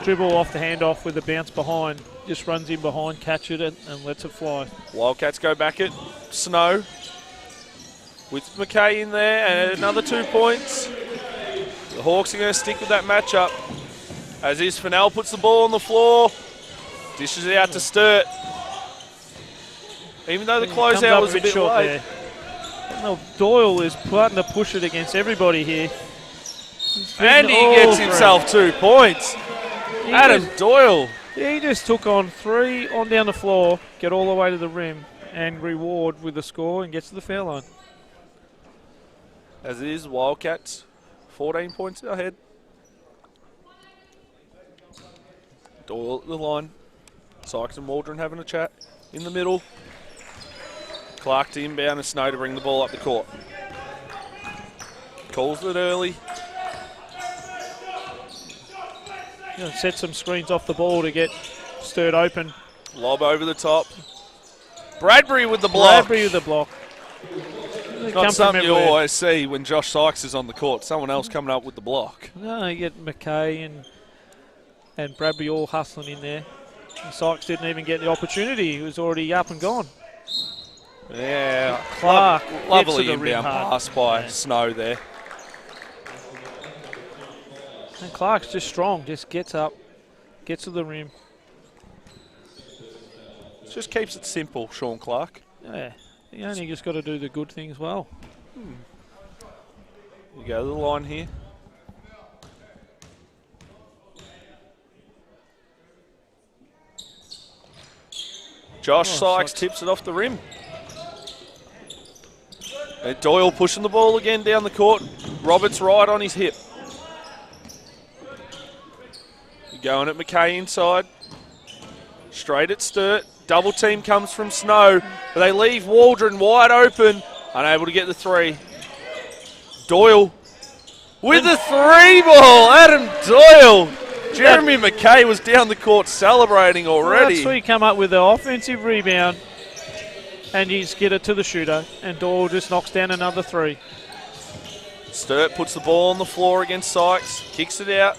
dribble off the handoff with the bounce behind. Just runs in behind, catches it, and lets it fly. Wildcats go back at Snow with McKay in there, and another 2 points. The Hawks are going to stick with that matchup. As is, Fennell puts the ball on the floor, dishes it out to Sturt. Even though the closeout was a bit short late. No, Doyle is starting to push it against everybody here. And he gets himself 2 points. Adam Doyle. He just took on 3 on down the floor, get all the way to the rim, and reward with the score and gets to the foul line. As it is, Wildcats 14 points ahead. Doyle at the line. Sykes and Waldron having a chat in the middle. Clark to inbound and Snow to bring the ball up the court. Calls it early. Set some screens off the ball to get Sturt open. Lob over the top. Bradbury with the block. Not something you always see when Josh Sykes is on the court. Someone else coming up with the block. No, you get McKay and Bradbury all hustling in there. And Sykes didn't even get the opportunity. He was already up and gone. Yeah, Clark. Lovely inbound pass by Snow there. And Clark's just strong, just gets up, gets to the rim. Just keeps it simple, Sean Clark. Yeah, he only just got to do the good things well. You go to the line here. Josh Sykes tips it off the rim. And Doyle pushing the ball again down the court. Roberts right on his hip. Going at McKay inside. Straight at Sturt. Double team comes from Snow. But they leave Waldron wide open. Unable to get the 3. Doyle with the 3 ball. Adam Doyle. Jeremy McKay was down the court celebrating already. That's where you come up with the offensive rebound. And you just get it to the shooter. And Doyle just knocks down another 3. Sturt puts the ball on the floor against Sykes. Kicks it out.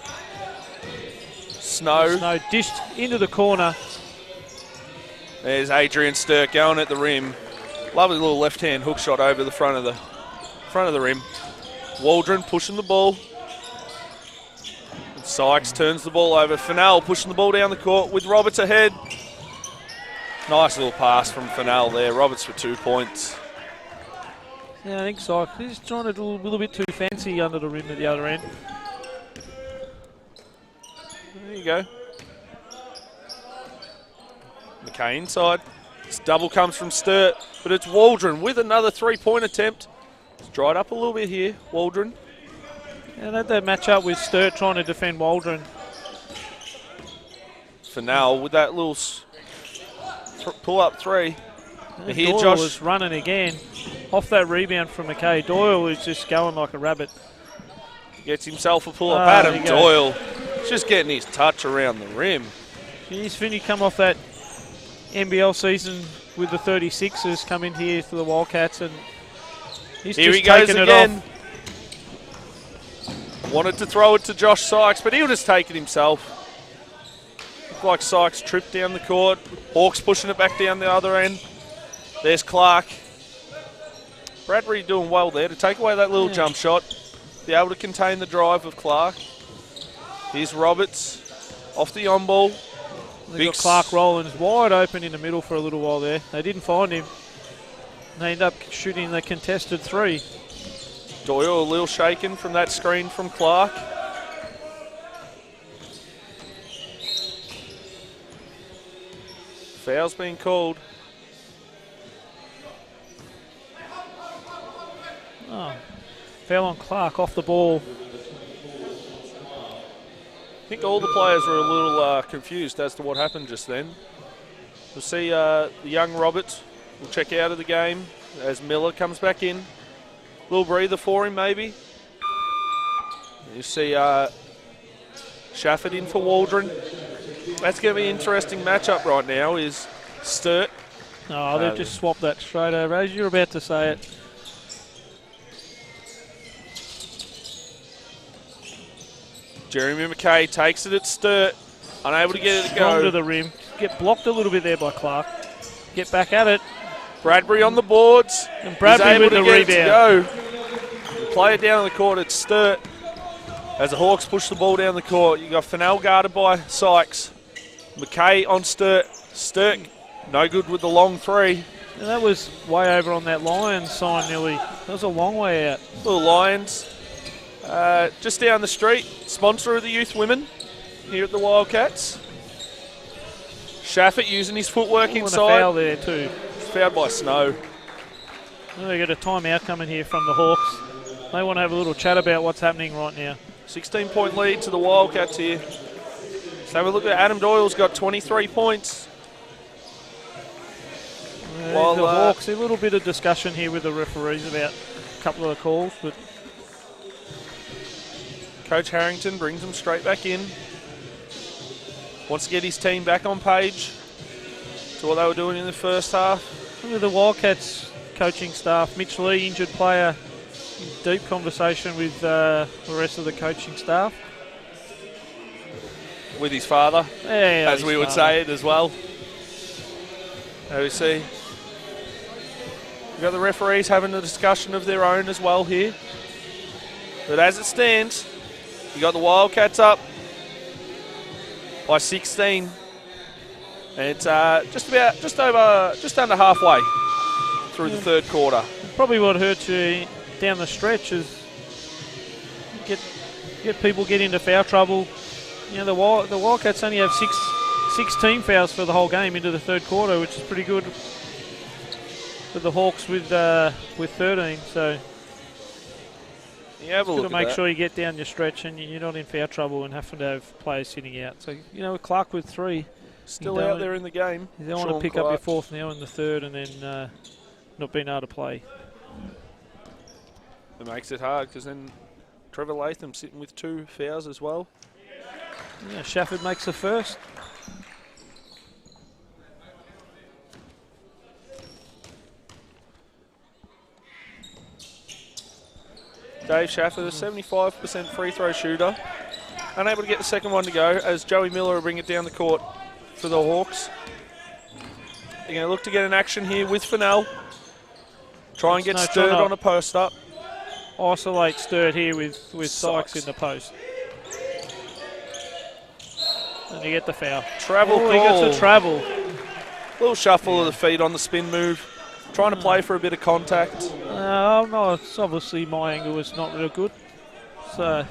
Snow. Snow dished into the corner. There's Adrian Stirk going at the rim. Lovely little left-hand hook shot over the front of the rim. Waldron pushing the ball. And Sykes turns the ball over. Fennell pushing the ball down the court with Roberts ahead. Nice little pass from Fennell there. Roberts for 2 points. Yeah, I think Sykes is trying to do a little bit too fancy under the rim at the other end. There you go. McKay inside. This double comes from Sturt, but it's Waldron with another three-point attempt. It's dried up a little bit here, Waldron. Yeah, they had that match up with Sturt trying to defend Waldron. Fennell with that little pull-up three. And Here, Doyle Josh was running again. Off that rebound from McKay. Doyle is just going like a rabbit. gets himself a pull-up. Adam There you Doyle just getting his touch around the rim. He's Finney come off that NBL season with the 36ers, come in here for the Wildcats, and he's Here just he goes taken again. it off. Wanted to throw it to Josh Sykes, but he'll just take it himself. Looked like Sykes tripped down the court. Hawks pushing it back down the other end. There's Clark. Bradbury doing well there to take away that little jump shot. Be able to contain the drive of Clark. Here's Roberts off the on-ball. They've got Clark Rowlands wide open in the middle for a little while there. They didn't find him. They end up shooting the contested three. Doyle a little shaken from that screen from Clark. Foul's being called. Oh, foul on Clark off the ball. I think all the players were a little confused as to what happened just then. We'll see the young Roberts will check out of the game as Miller comes back in. Little breather for him maybe. You see Shafford in for Waldron. That's going to be an interesting matchup right now is Sturt. Oh, they've just swapped that straight over. As you're about to say it. Jeremy McKay takes it at Sturt. Unable to get it to Strong go. to the rim. Get blocked a little bit there by Clark. Get back at it. Bradbury on the boards. And Bradbury with the rebound. Play it down the court. It's Sturt. As the Hawks push the ball down the court, you got Fennell guarded by Sykes. McKay on Sturt. Sturt no good with the long three. And that was way over on that Lions sign nearly. That was a long way out. Little Lions. Just down the street, sponsor of the youth women here at the Wildcats. Shafford using his footwork inside. And a foul there too. Fouled by Snow. Well, they got a timeout coming here from the Hawks. They want to have a little chat about what's happening right now. 16-point lead to the Wildcats here. Let's have a look at Adam Doyle's got 23 points. While the Hawks, a little bit of discussion here with the referees about a couple of the calls, but Coach Harrington brings them straight back in. Wants to get his team back on page to what they were doing in the first half. Look at the Wildcats coaching staff. Mitch Lee, injured player, deep conversation with the rest of the coaching staff. With his father, as we would say it as well. There we see. We've got the referees having a discussion of their own as well here. But as it stands, you got the Wildcats up by 16. And it's just under halfway through the third quarter. Probably what hurt you down the stretch is get people get into foul trouble. You know, the Wildcats only have six team fouls for the whole game into the third quarter, which is pretty good for the Hawks with 13. So you have a look got at to make that. sure you get down your stretch and you're not in foul trouble and having to have players sitting out. So, you know, Clark with 3. Still out there in the game. You don't want to pick up your fourth now in the third and then not being able to play. It makes it hard because then Trevor Latham sitting with 2 fouls as well. Yeah, Shafford makes the first. Dave Shafford, a 75% free throw shooter. unable to get the second one to go as Joey Miller will bring it down the court for the Hawks. They're going to look to get an action here with Fennell. Try and get Sturt on a post up. Isolate Sturt here with Sykes in the post. And you get the foul. Travel call. He gets a travel. Little shuffle of the feet on the spin move. Trying to play for a bit of contact. No, it's obviously my angle was not real good. So,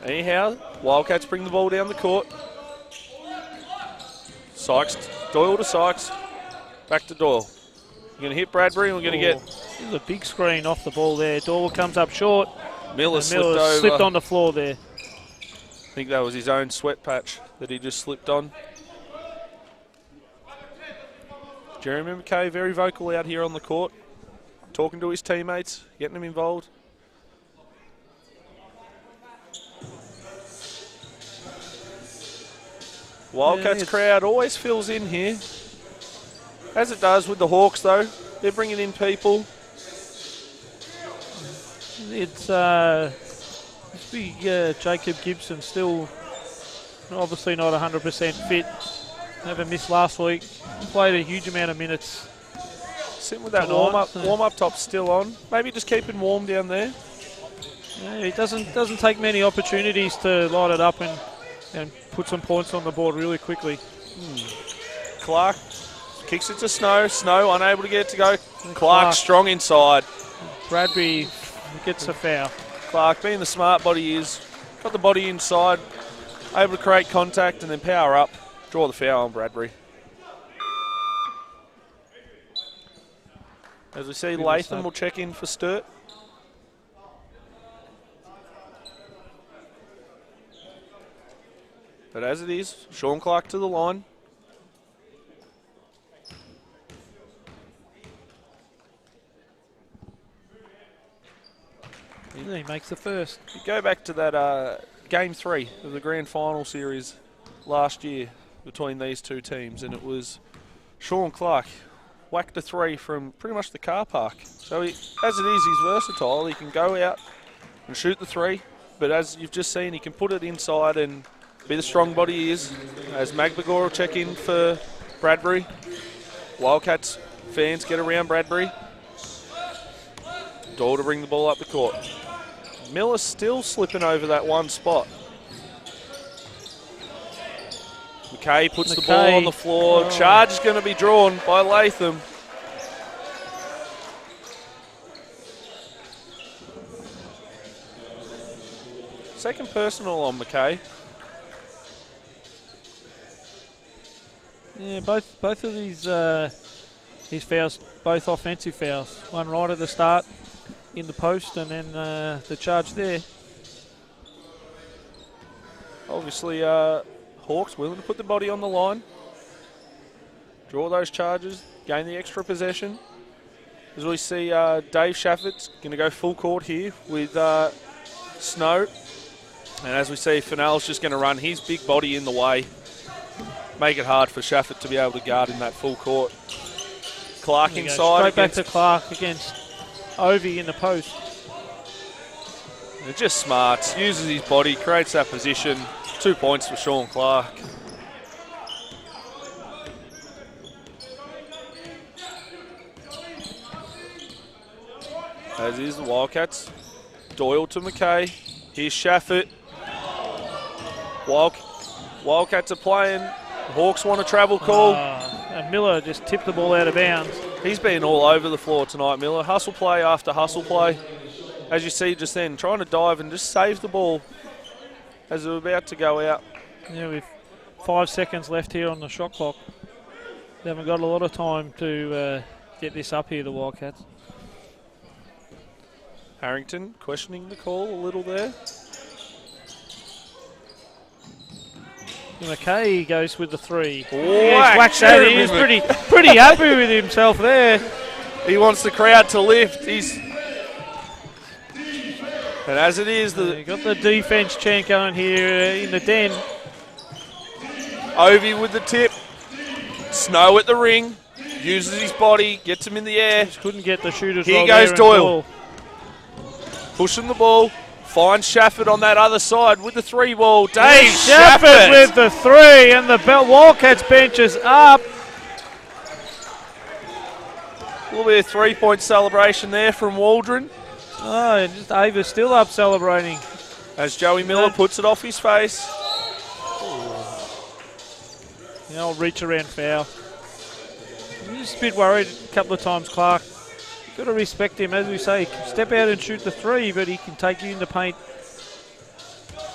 anyhow, Wildcats bring the ball down the court. Sykes, Doyle to Sykes. Back to Doyle. We're going to hit Bradbury and we're going to get... There's a big screen off the ball there. Doyle comes up short. Miller slipped on the floor there. I think that was his own sweat patch that he just slipped on. Jeremy McKay very vocal out here on the court, talking to his teammates, getting them involved. Wildcats crowd always fills in here, as it does with the Hawks though. They're bringing in people. It's big Jacob Gibson still obviously not 100% fit. Never missed last week. Played a huge amount of minutes. Sitting with that warm-up top still on. Maybe just keeping warm down there. Yeah, it doesn't take many opportunities to light it up and put some points on the board really quickly. Clark kicks it to Snow. Snow unable to get it to go. Clark strong inside. Bradbury gets a foul. Clark, being the smart body he is, got the body inside, able to create contact and then power up. Draw the foul on Bradbury. As we see, Latham will check in for Sturt. But as it is, Sean Clark to the line. Yeah, he makes the first. You go back to that Game 3 of the Grand Final Series last year between these two teams, and it was Sean Clark whacked a three from pretty much the car park. So as it is, he's versatile. He can go out and shoot the three, but as you've just seen, he can put it inside and be the strong body he is. As Magbagor will check in for Bradbury. Wildcats fans get around Bradbury. Doyle to bring the ball up the court. Miller still slipping over that one spot. McKay puts the ball on the floor. Charge is going to be drawn by Latham. Second personal on McKay. Yeah, both of these fouls, both offensive fouls. One right at the start in the post, and then the charge there. Obviously, Hawks willing to put the body on the line, draw those charges, gain the extra possession. As we see, Dave Shaffert's going to go full court here with Snow. And as we see, Fennell's just going to run his big body in the way, make it hard for Shaffert to be able to guard in that full court. Clark inside. Straight back to Clark against Ovi in the post. They're just smart, uses his body, creates that position. 2 points for Sean Clark. As is the Wildcats. Doyle to McKay. Here's Shaffert. Wildcats are playing. Hawks want a travel call. And Miller just tipped the ball out of bounds. He's been all over the floor tonight, Miller. Hustle play after hustle play. As you see just then, trying to dive and just save the ball as they're about to go out. Yeah, with 5 seconds left here on the shot clock. They haven't got a lot of time to get this up here, the Wildcats. Harrington questioning the call a little there. McKay goes with the three. Whacks at him. He's pretty happy with himself there. He wants the crowd to lift. And as it is, you got the defense chant going here in the den. Ovi with the tip. Snow at the ring. Uses his body, gets him in the air. Just couldn't get the shooters. Here goes Doyle. Pushing the ball. Finds Shafford on that other side with the 3 ball. Dave Shafford with the 3, and the Wildcats bench is up. A little bit of 3-point celebration there from Waldron. Oh, and just Ava's still up celebrating. As Joey Miller puts it off his face. The old reach around foul. I'm just a bit worried a couple of times, Clark. You've got to respect him, as we say. Step out and shoot the 3, but he can take you in the paint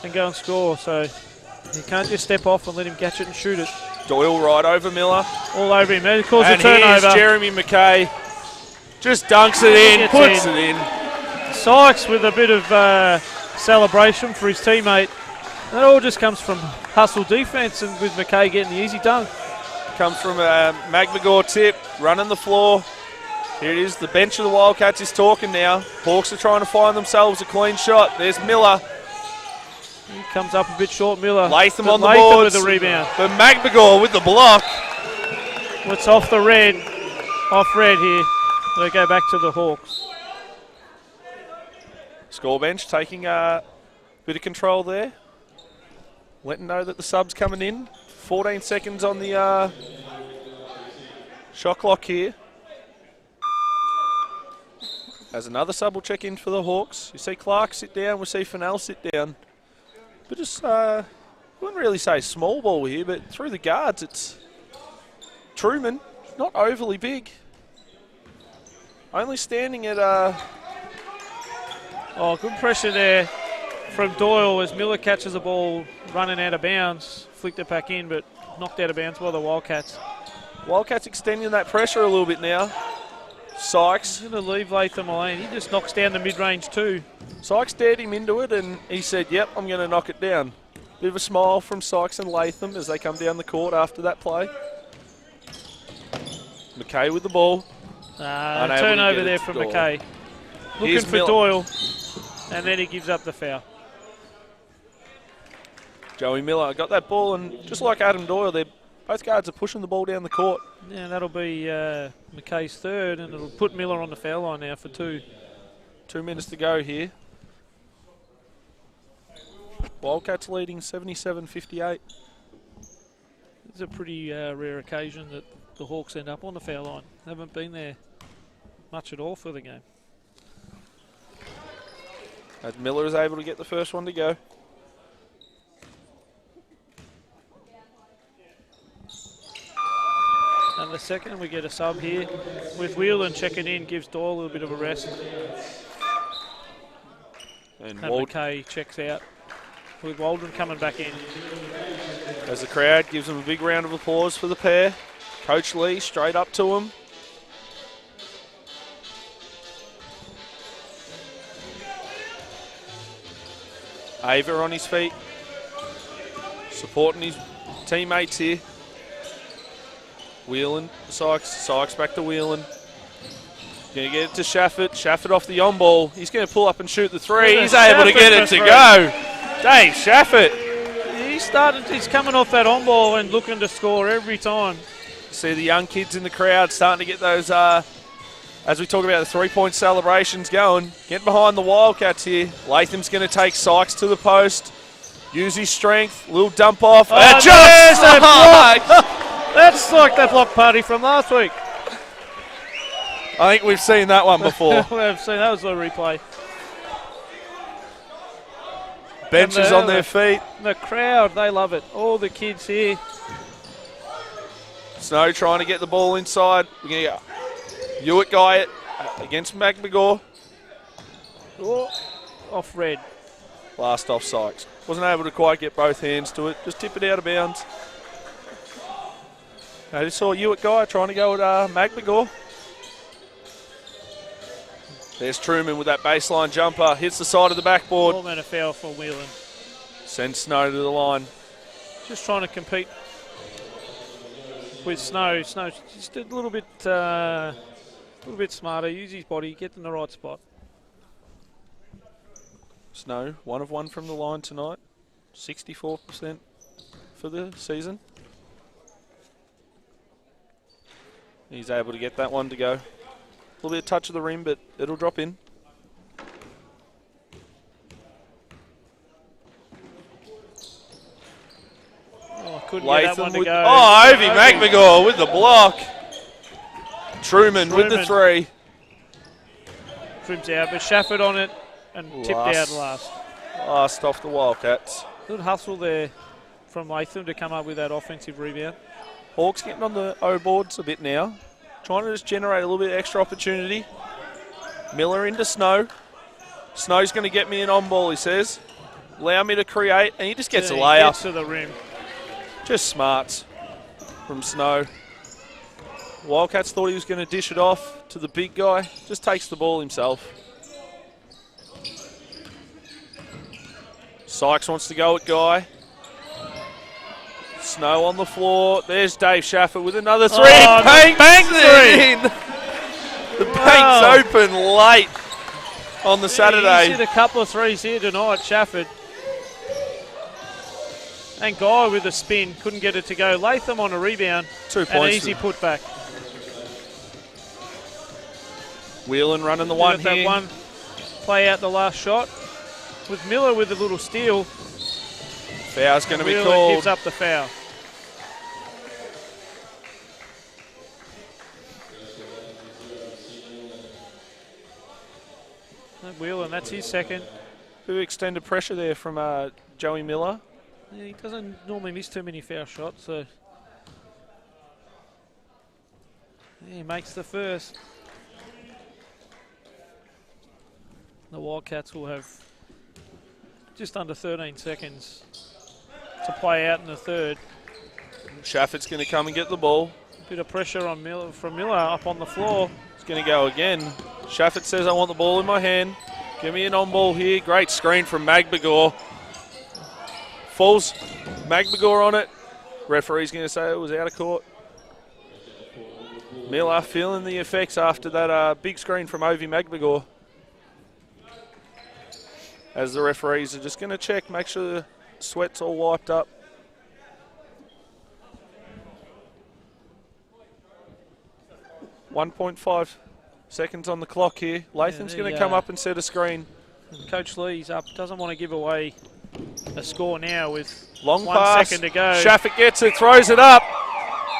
and go and score. So you can't just step off and let him catch it and shoot it. Doyle right over Miller. All over him. It caused a and turnover. Here's Jeremy McKay. Just dunks it in, puts it in. Sykes with a bit of celebration for his teammate. That all just comes from hustle defence and with McKay getting the easy dunk. Comes from a McMagor tip, running the floor. Here it is, the bench of the Wildcats is talking now. Hawks are trying to find themselves a clean shot. There's Miller. He comes up a bit short, Miller. Latham on the boards. With the rebound. But McMagor with the block. What's off the red? Off red here. They go back to the Hawks. Score bench taking a bit of control there. Letting know that the sub's coming in. 14 seconds on the shot clock here. As another sub will check in for the Hawks. You see Clark sit down, we see Fennell sit down. But just, I wouldn't really say small ball here, but through the guards it's Truman, not overly big. Only standing at Oh, good pressure there from Doyle as Miller catches the ball running out of bounds. Flicked it back in, but knocked out of bounds by the Wildcats. Wildcats extending that pressure a little bit now. Sykes. He's going to leave Latham alone. He just knocks down the mid-range too. Sykes dared him into it and he said, yep, I'm going to knock it down. Bit of a smile from Sykes and Latham as they come down the court after that play. McKay with the ball. Turnover there from McKay. Looking for Doyle, and then he gives up the foul. Joey Miller got that ball, and just like Adam Doyle, both guards are pushing the ball down the court. Yeah, that'll be McKay's 3rd, and it'll put Miller on the foul line now for 2. 2 minutes to go here. Wildcats leading 77-58. It's a pretty rare occasion that the Hawks end up on the foul line. They haven't been there much at all for the game. As Miller is able to get the first one to go. And the second, we get a sub here with Whelan checking in, gives Doyle a little bit of a rest. And McKay checks out with Waldron coming back in. As the crowd gives them a big round of applause for the pair. Coach Lee straight up to him. Ava on his feet, supporting his teammates here. Whelan, Sykes back to Whelan. Going to get it to Shafford. Shafford off the on ball. He's going to pull up and shoot the 3. He's able to get it to go. Dave Shafford. He's coming off that on ball and looking to score every time. See the young kids in the crowd starting to get those, as we talk about the 3-point celebrations going. Get behind the Wildcats here. Latham's going to take Sykes to the post. Use his strength. Little dump off. That's like that block party from last week. I think we've seen that one before. We've seen that was the replay. Benches on their feet. The crowd, they love it. All the kids here. Snow trying to get the ball inside. We're going to go. Hewitt guy it against McMagor. Oh, off red. Last off Sykes. Wasn't able to quite get both hands to it. Just tip it out of bounds. I just saw Hewitt guy trying to go at McMagor. There's Truman with that baseline jumper. Hits the side of the backboard. All and a foul for Whelan. Sends Snow to the line. Just trying to compete with Snow. Snow just a little bit smarter. Use his body. Get in the right spot. Snow, 1 of 1 from the line tonight. 64% for the season. He's able to get that one to go. A little bit of touch of the rim, but it'll drop in. couldn't get that one to with, go. oh, Ovie McMigor with the block. Truman with the three. Trims out, but Shafford on it and tipped out last. Last off the Wildcats. Good hustle there from Eltham to come up with that offensive rebound. Hawks getting on the O boards a bit now. Trying to just generate a little bit of extra opportunity. Miller into Snow. Snow's going to get me an on ball, he says. Allow me to create, and he just gets a layup. Gets to the rim. Just smarts from Snow. Wildcats thought he was going to dish it off to the big guy. Just takes the ball himself. Sykes wants to go at Guy. Snow on the floor. There's Dave Shaffer with another three. Bangs it in. The bank's open late on the Saturday. He's hit a couple of threes here tonight, Shafford. And Guy with a spin. Couldn't get it to go. Latham on a rebound. 2 points. An easy putback. Whelan running the one here. That one play out the last shot. With Miller with a little steal. Foul's going to be Whelan called. gives up the foul. Whelan, that's his second. Who extended pressure there from Joey Miller? Yeah, he doesn't normally miss too many foul shots, so he makes the first. The Wildcats will have just under 13 seconds to play out in the third. Shafford's going to come and get the ball. Bit of pressure on Miller, from Miller up on the floor. He's going to go again. Shafford says, I want the ball in my hand. Give me an on ball here. Great screen from Magbagor. Falls Magbagor on it. Referee's going to say it was out of court. Miller feeling the effects after that big screen from Ovie Magbagor. As the referees are just going to check, make sure the sweat's all wiped up. .5 seconds on the clock here. Latham's going to come up and set a screen. Coach Lee's up, doesn't want to give away a score now with long 1 pass. second to go. Shafford gets it, throws it up.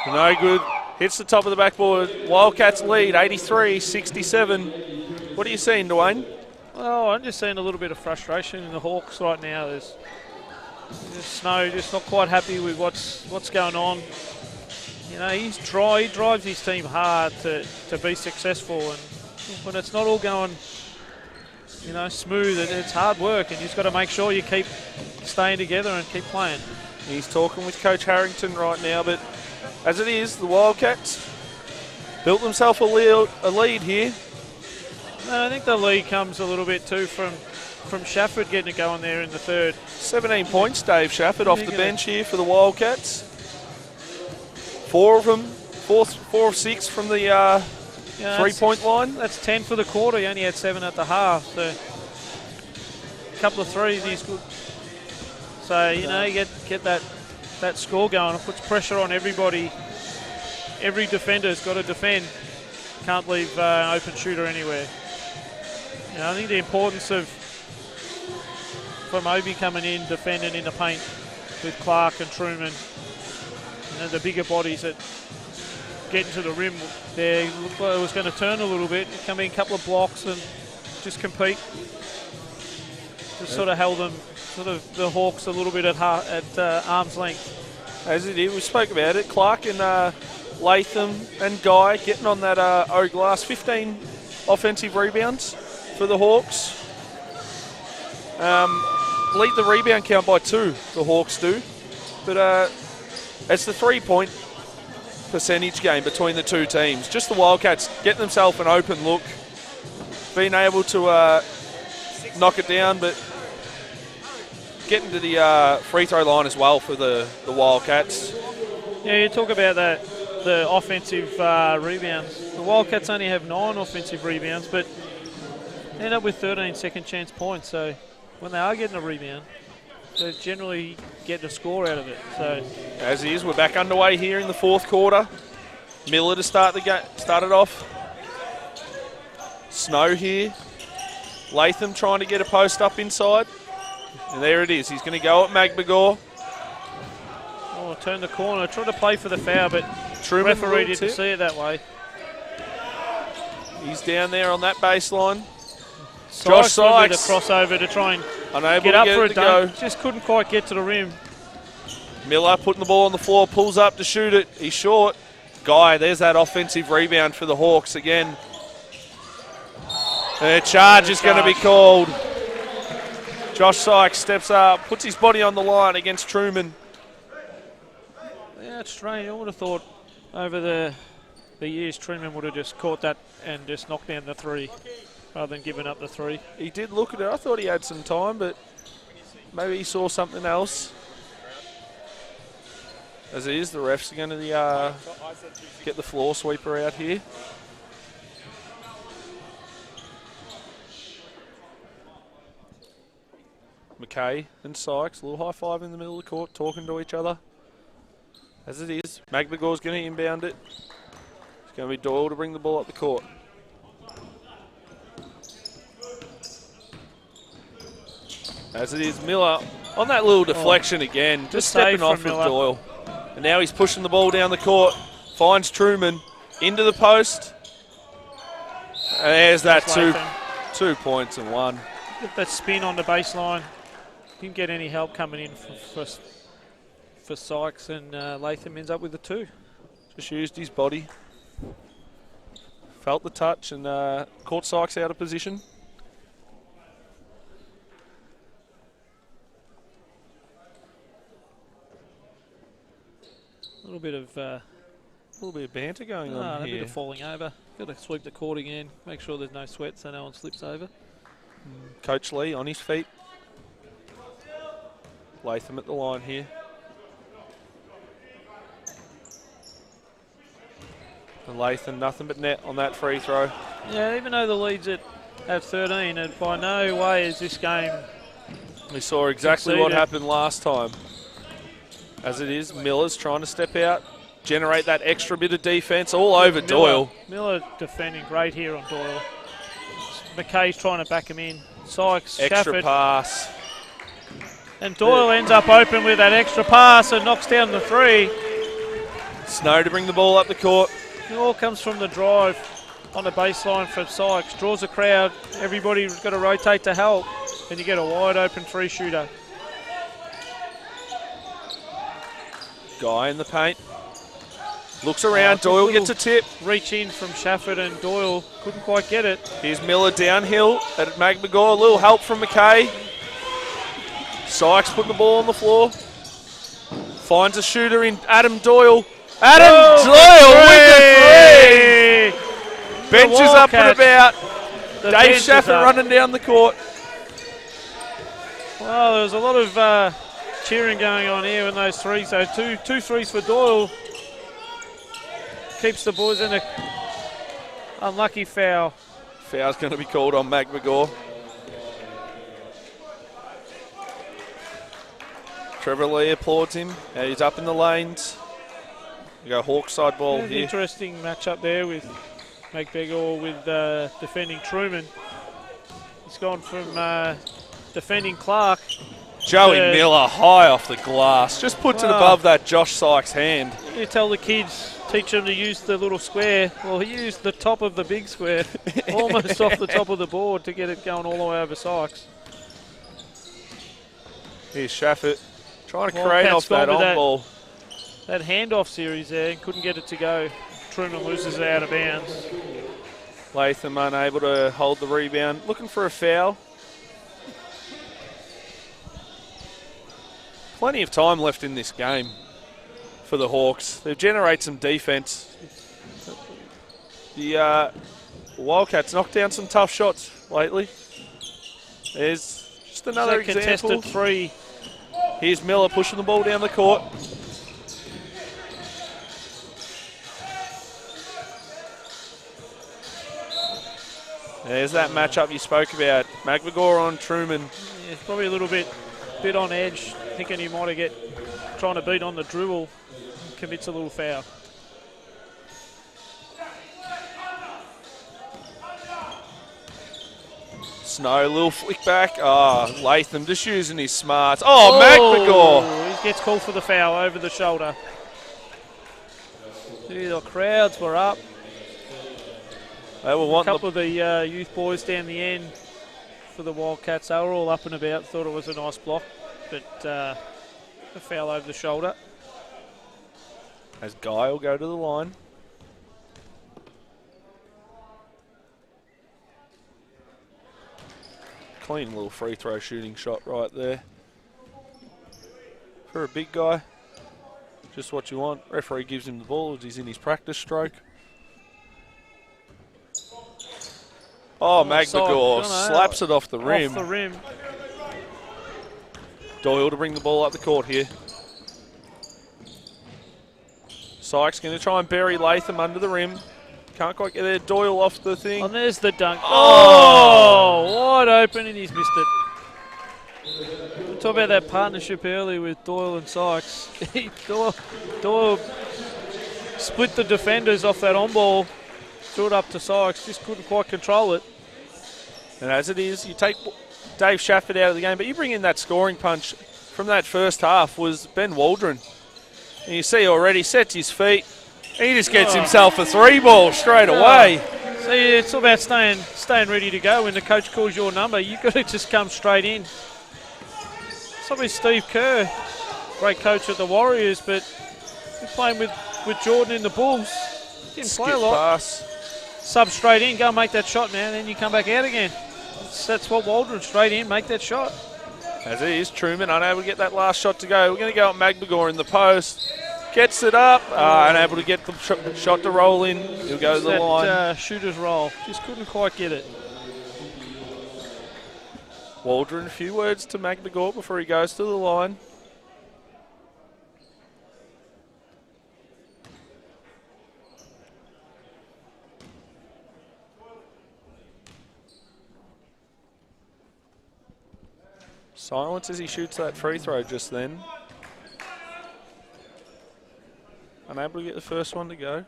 No good. Hits the top of the backboard. Wildcats lead 83-67. What are you seeing, Dwayne? Well, I'm just seeing a little bit of frustration in the Hawks right now. There's Snow just not quite happy with what's going on. You know, he drives his team hard to be successful, and when it's not all going, you know, smooth, it's hard work, and you've got to make sure you keep staying together and keep playing. He's talking with Coach Harrington right now, but as it is, the Wildcats built themselves a lead here. And I think the lead comes a little bit too from Shafford getting it going there in the third. 17 points, Dave Shafford off the bench here for the Wildcats. 4 of them, 4 of 6 from the 3-point line. That's 10 for the quarter. He only had 7 at the half. So a couple of threes, he's good. So, you know, you get that score going. It puts pressure on everybody. Every defender's got to defend. Can't leave an open shooter anywhere. You know, I think the importance from Ovie coming in, defending in the paint with Clark and Truman, you know, the bigger bodies that get into the rim there, looked like it was going to turn a little bit. Come in a couple of blocks and just compete. Just sort of held them, the Hawks a little bit at arm's length. As it is, we spoke about it. Clark and Latham and Guy getting on that O-glass. 15 offensive rebounds for the Hawks. Lead the rebound count by 2, the Hawks do. But it's the 3-point percentage game between the two teams. Just the Wildcats getting themselves an open look. Being able to knock it down, but getting to the free throw line as well for the Wildcats. Yeah, you talk about that, the offensive rebounds. The Wildcats only have 9 offensive rebounds, but end up with 13 second chance points. So when they are getting a rebound, they generally get a score out of it. So as is, we're back underway here in the 4th quarter. Miller to start the game, start it off. Snow here. Latham trying to get a post up inside. And there it is. He's going to go at Magbagor. Oh, turn the corner. Tried to play for the foul, but Truman referee didn't see it that way. He's down there on that baseline. Josh Sykes. With a crossover to try and Unable get to up get for it a to dunk. go. Just couldn't quite get to the rim. Miller putting the ball on the floor, pulls up to shoot it. He's short. Guy, there's that offensive rebound for the Hawks again. A charge is going to be called. Josh Sykes steps up, puts his body on the line against Truman. Yeah, it's strange. I would have thought over the years Truman would have just caught that and just knocked down the three rather than giving up the three. He did look at it. I thought he had some time, but maybe he saw something else. As it is, the refs are going to get the floor sweeper out here. McKay and Sykes, a little high five in the middle of the court, talking to each other. As it is, McGregor's going to inbound it. It's going to be Doyle to bring the ball up the court. As it is, Miller on that little deflection again, just stepping off with Doyle. And now he's pushing the ball down the court, finds Truman into the post. And there's that 2 points and one. Get that spin on the baseline. Didn't get any help coming in for Sykes, and Latham ends up with the two. Just used his body. Felt the touch and caught Sykes out of position. A little bit of banter going on a here. bit of falling over. Got to sweep the court again. Make sure there's no sweat so no one slips over. Coach Lee on his feet. Latham at the line here. And Latham, nothing but net on that free throw. Yeah, even though the lead's at 13, and by no way is this game. We saw exactly what happened last time. As it is, Miller's trying to step out, generate that extra bit of defense all over Doyle. Miller defending great here on Doyle. McKay's trying to back him in. Sykes, Extra Shafford. pass. And Doyle ends up open with that extra pass and knocks down the three. Snow to bring the ball up the court. It all comes from the drive on the baseline for Sykes. Draws a crowd. Everybody's got to rotate to help. And you get a wide open three shooter. Guy in the paint. Looks around. Doyle gets a tip. Reach in from Shafford, and Doyle couldn't quite get it. Here's Miller downhill at McGregor. A little help from McKay. Sykes putting the ball on the floor. Finds a shooter in Adam Doyle. Adam Doyle with the three. Bench is up and about. Dave Shafford running down the court. Well, there was a lot of cheering going on here in those threes. So two threes for Doyle. Keeps the boys in a unlucky foul. Foul's going to be called on McGregor. Trevor Lee applauds him. And he's up in the lanes. We go Hawks side ball here. Interesting matchup there with McGregor with defending Truman. He's gone from defending Clark. Joey Miller high off the glass. Just puts it above that Josh Sykes hand. You tell the kids, teach them to use the little square. Well, he used the top of the big square, almost off the top of the board to get it going all the way over Sykes. Here's Shafford trying to create off that on ball. That handoff series there, couldn't get it to go. Truman loses it out of bounds. Latham unable to hold the rebound. Looking for a foul. Plenty of time left in this game for the Hawks. They've generated some defense. The Wildcats knocked down some tough shots lately. There's just another example. Contested three. Here's Miller pushing the ball down the court. There's that matchup you spoke about. McGregor on Truman. Yeah, it's probably a little bit on edge, thinking he might have trying to beat on the dribble, commits a little foul. Snow, little flick back. Latham just using his smarts. McGregor. He gets called for the foul over the shoulder. The crowds were up. They were wanting a couple of the youth boys down the end for the Wildcats. They were all up and about, thought it was a nice block, but a foul over the shoulder. As Guy will go to the line. Clean little free throw shooting shot right there. For a big guy, just what you want. Referee gives him the ball as he's in his practice stroke. McGregor slaps it off the rim. Off the rim. Doyle to bring the ball up the court here. Sykes going to try and bury Latham under the rim. Can't quite get there. Doyle off the thing. And there's the dunk. Wide open, and he's missed it. We talked about that partnership earlier with Doyle and Sykes. Doyle split the defenders off that on-ball, threw it up to Sykes, just couldn't quite control it. And as it is, you take Dave Shafford out of the game, but you bring in that scoring punch from that first half was Ben Waldron. And you see already, sets his feet. He just gets himself a 3-ball straight away. See, it's all about staying ready to go. When the coach calls your number, you've got to just come straight in. Probably Steve Kerr, great coach at the Warriors, but he's playing with Jordan in the Bulls. Didn't play a lot. Pass. Sub straight in, go make that shot now, then you come back out again. That's what Waldron, straight in, make that shot. As it is, Truman unable to get that last shot to go. We're going to go at McGregor in the post. Gets it up, unable to get the shot to roll in. He'll go to the line. Shooter's roll, just couldn't quite get it. Waldron, a few words to McGregor before he goes to the line. Silence as he shoots that free throw just then. Unable to get the first one to go.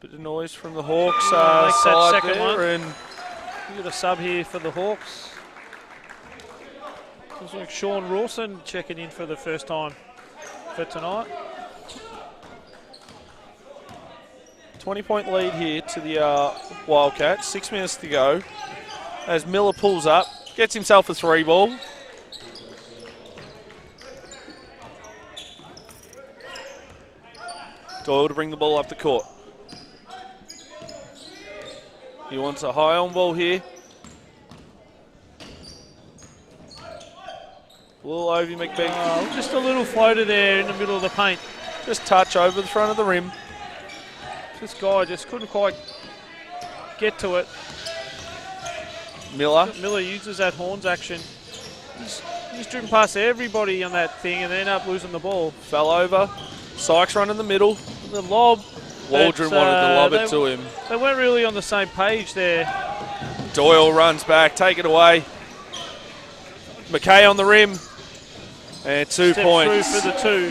Bit of noise from the Hawks side second there, one. and we got a sub here for the Hawks. Looks like Sean Rawson checking in for the first time for tonight. 20-point lead here to the Wildcats. 6 minutes to go. As Miller pulls up, gets himself a 3-ball. Doyle to bring the ball up the court. He wants a high on ball here. A little Ovie McBean. Just a little floater there in the middle of the paint. Just touch over the front of the rim. This guy just couldn't quite get to it. Miller uses that horns action. He's driven past everybody on that thing and then up losing the ball. Fell over. Sykes run in the middle. The lob. Waldron wanted to lob it to him. They weren't really on the same page there. Doyle runs back, take it away. McKay on the rim. And 2 points. Through for the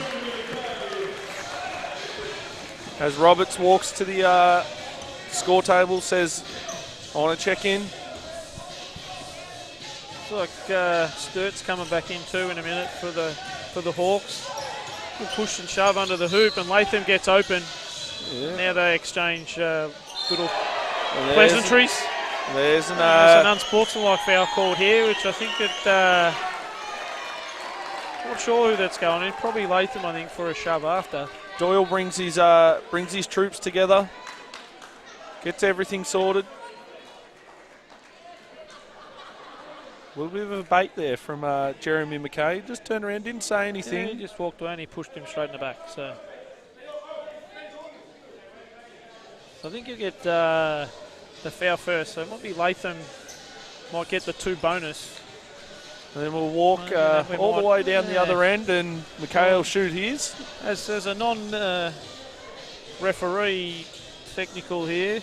2. As Roberts walks to the score table, says, I want to check in. Looks like Sturt's coming back in too in a minute for the Hawks. Good push and shove under the hoop, and Latham gets open. Yeah. Now they exchange little pleasantries. There's an unsportsmanlike foul called here, which I think that not sure who that's going in. Probably Latham, I think, for a shove after. Doyle brings his troops together, gets everything sorted. A little bit of a bait there from Jeremy McKay. Just turned around, didn't say anything. Yeah, he just walked away and he pushed him straight in the back. So I think you get the foul first. So it might be Latham might get the 2 bonus. And then we'll walk all the way down the other end, and McKay will shoot his. As there's a non-referee technical here.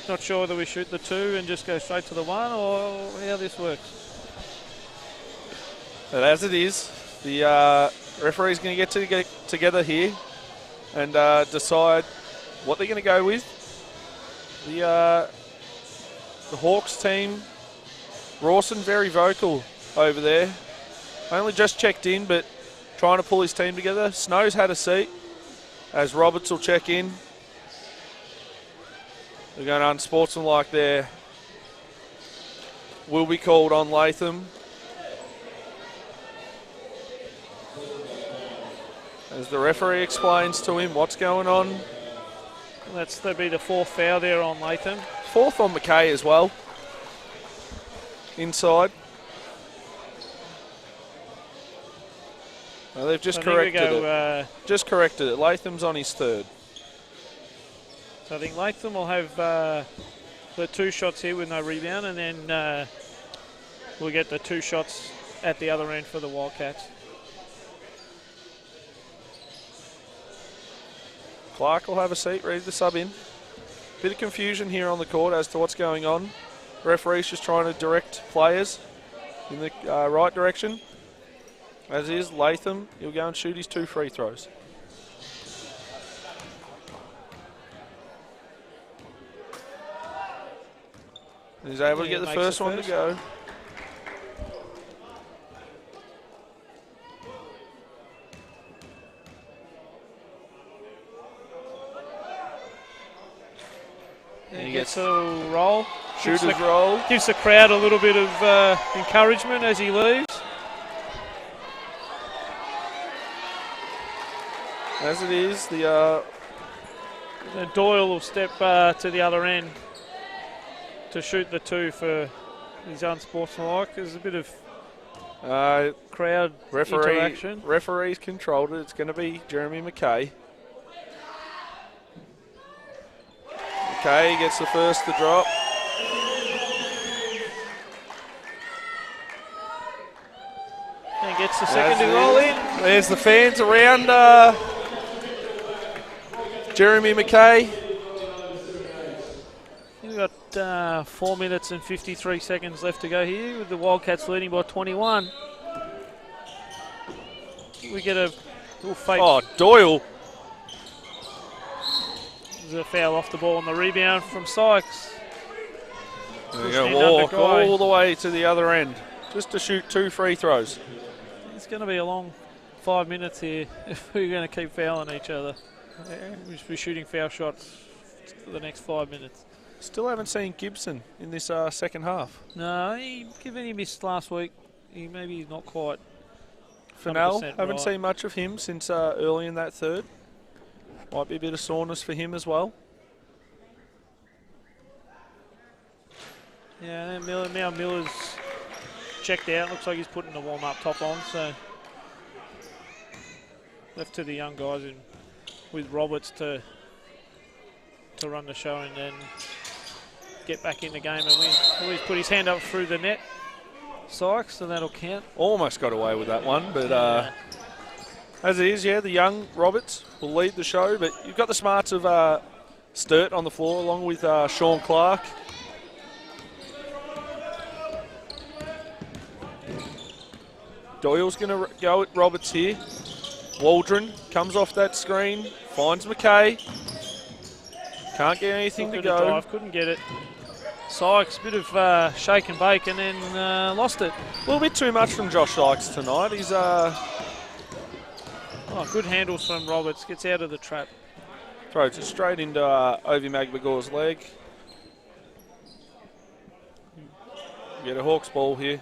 Not sure whether we shoot the 2 and just go straight to the 1 or how this works. But as it is, the referee's going to get together here and decide what they're going to go with. The Hawks team, Rawson very vocal over there. Only just checked in, but trying to pull his team together. Snow's had a seat as Roberts will check in. They're going unsportsmanlike there. Will be called on Latham. As the referee explains to him what's going on. That'd be the fourth foul there on Latham. Fourth on McKay as well. Inside. Well, they've just corrected it. Just corrected it. Latham's on his third. So I think Latham will have the 2 shots here with no rebound, and then we'll get the 2 shots at the other end for the Wildcats. Clark will have a seat, ready to sub in. Bit of confusion here on the court as to what's going on. The referee's just trying to direct players in the right direction. As is, Latham, he'll go and shoot his 2 free throws. And he's able to get the first one to go. He gets a roll. Shooter's roll. Gives the crowd a little bit of encouragement as he leaves. As it is, the Doyle will step to the other end to shoot the 2 for his unsportsmanlike. There's a bit of crowd interaction. Referees controlled it. It's going to be Jeremy McKay. McKay gets the first to drop. And gets the second to roll in. There's the fans around Jeremy McKay. We've got 4 minutes and 53 seconds left to go here with the Wildcats leading by 21. We get a little fake. Oh, Doyle. There's a foul off the ball on the rebound from Sykes. They're going to walk all the way to the other end just to shoot 2 free throws. It's going to be a long 5 minutes here if we're going to keep fouling each other. We'll be shooting foul shots for the next 5 minutes. Still haven't seen Gibson in this second half. No, given he missed last week, maybe he's not quite. Fennell, haven't seen much of him since early in that third. Might be a bit of soreness for him as well. Yeah, now Miller's checked out. Looks like he's putting the warm-up top on. So left to the young guys with Roberts to run the show and then get back in the game and win. He's put his hand up through the net, Sykes, so that'll count. Almost got away with that one, but as it is, the young Roberts will lead the show, but you've got the smarts of Sturt on the floor along with Sean Clark. Doyle's going to go at Roberts here. Waldron comes off that screen, finds McKay. Can't get anything to go. Dive, couldn't get it. Sykes, a bit of shake and bake and then lost it. A little bit too much from Josh Sykes tonight. He's good handles from Roberts. Gets out of the trap. Throws it straight into Ovi Magbagor's leg. Get a Hawks ball here.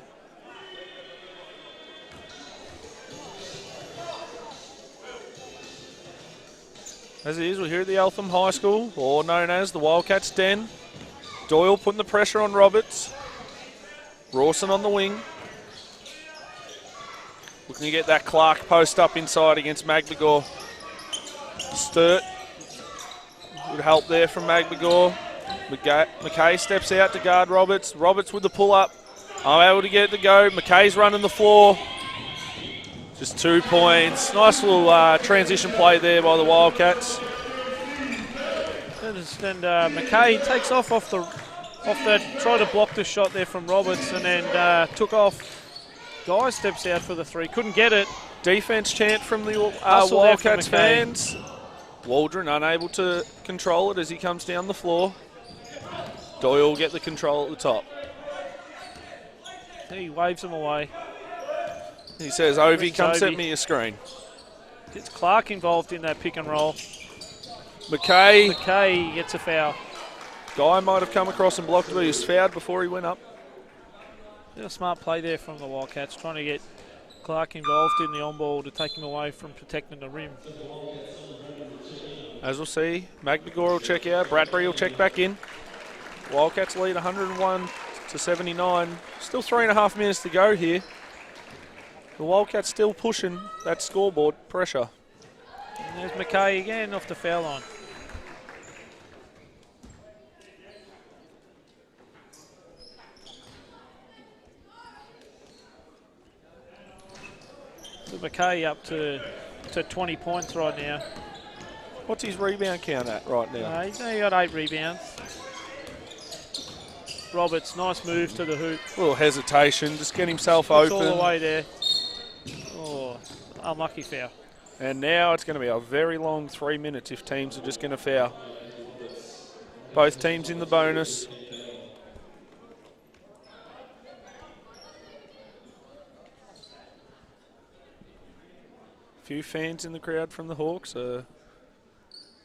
As it is, we're here at the Eltham High School, or known as the Wildcats Den. Doyle putting the pressure on Roberts. Rawson on the wing. Looking to get that Clark post up inside against Magbagor. Sturt. Good help there from Magbagor. McKay steps out to guard Roberts. Roberts with the pull up. I'm able to get it to go. McKay's running the floor. Just 2 points. Nice little transition play there by the Wildcats. And McKay takes off that, tried to block the shot there from Roberts and then took off. Guy steps out for the 3, couldn't get it. Defense chant from the Wildcats fans. Waldron unable to control it as he comes down the floor. Doyle will get the control at the top. He waves them away. He says, Ovi, come set me a screen. Gets Clark involved in that pick and roll. McKay gets a foul. Guy might have come across and blocked, but he was fouled before he went up. A smart play there from the Wildcats, trying to get Clark involved in the on-ball to take him away from protecting the rim. As we'll see, McNagore will check out, Bradbury will check back in. Wildcats lead 101-79. Still 3.5 minutes to go here. The Wildcats still pushing that scoreboard pressure. And there's McKay again off the foul line. So McKay up to 20 points right now. What's his rebound count at right now? He's only got 8 rebounds. Roberts, nice move to the hoop. A little hesitation, just get himself Puts open. all the way there. Oh, unlucky foul. And now it's going to be a very long 3 minutes if teams are just going to foul. Both teams in the bonus. Few fans in the crowd from the Hawks are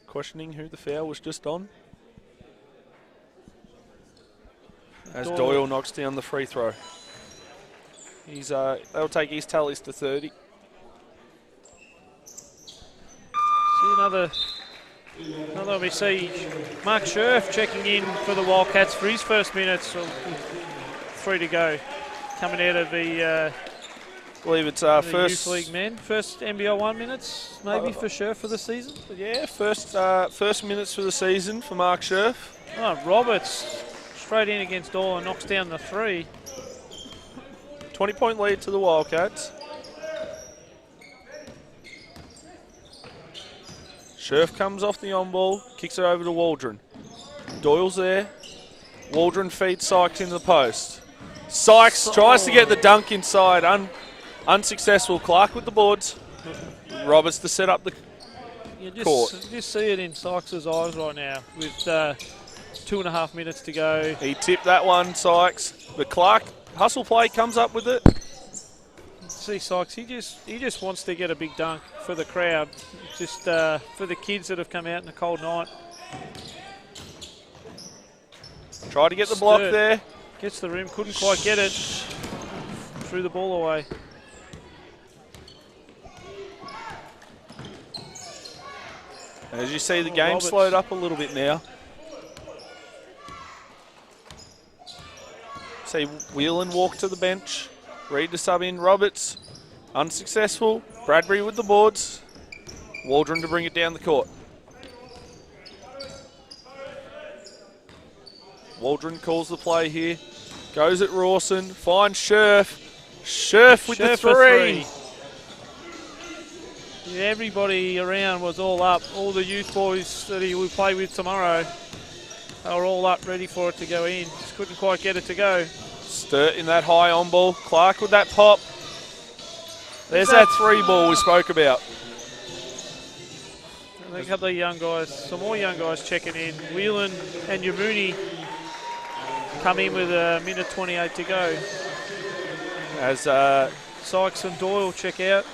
questioning who the foul was just on. As Doyle knocks down the free throw. They'll take his tallies to 30. See another we see Mark Scherf checking in for the Wildcats for his first minutes. So 3 to go. Coming out of the I believe it's first Youth League men. First NBL1 minutes maybe for Scherf for the season. Yeah, first minutes for the season for Mark Scherf. Oh, Roberts straight in against Doyle and knocks down the 3. 20-point lead to the Wildcats. Scherf comes off the on-ball, kicks it over to Waldron. Doyle's there. Waldron feeds Sykes into the post. Sykes tries to get the dunk inside, unsuccessful. Clark with the boards. Roberts to set up the court. Just see it in Sykes' eyes right now with 2.5 minutes to go. He tipped that one, Sykes. But Clark, hustle play, comes up with it. See Sykes, he just wants to get a big dunk for the crowd, just for the kids that have come out in a cold night. Try to get the block there. Gets the rim, couldn't quite get it. Threw the ball away. As you see, the game slowed up a little bit now. See Whelan walk to the bench. Reed to sub in. Roberts, unsuccessful. Bradbury with the boards. Waldron to bring it down the court. Waldron calls the play here. Goes at Rawson. Finds Scherf. Scherf with the 3. Yeah, everybody around was all up. All the youth boys that he will play with tomorrow are all up, ready for it to go in. Just couldn't quite get it to go. Sturt in that high on ball. Clark with that pop. There's that 3 ball we spoke about. A couple of young guys, some more young guys checking in. Whelan and Yamuni come in with 1:28 to go. As Sykes and Doyle check out.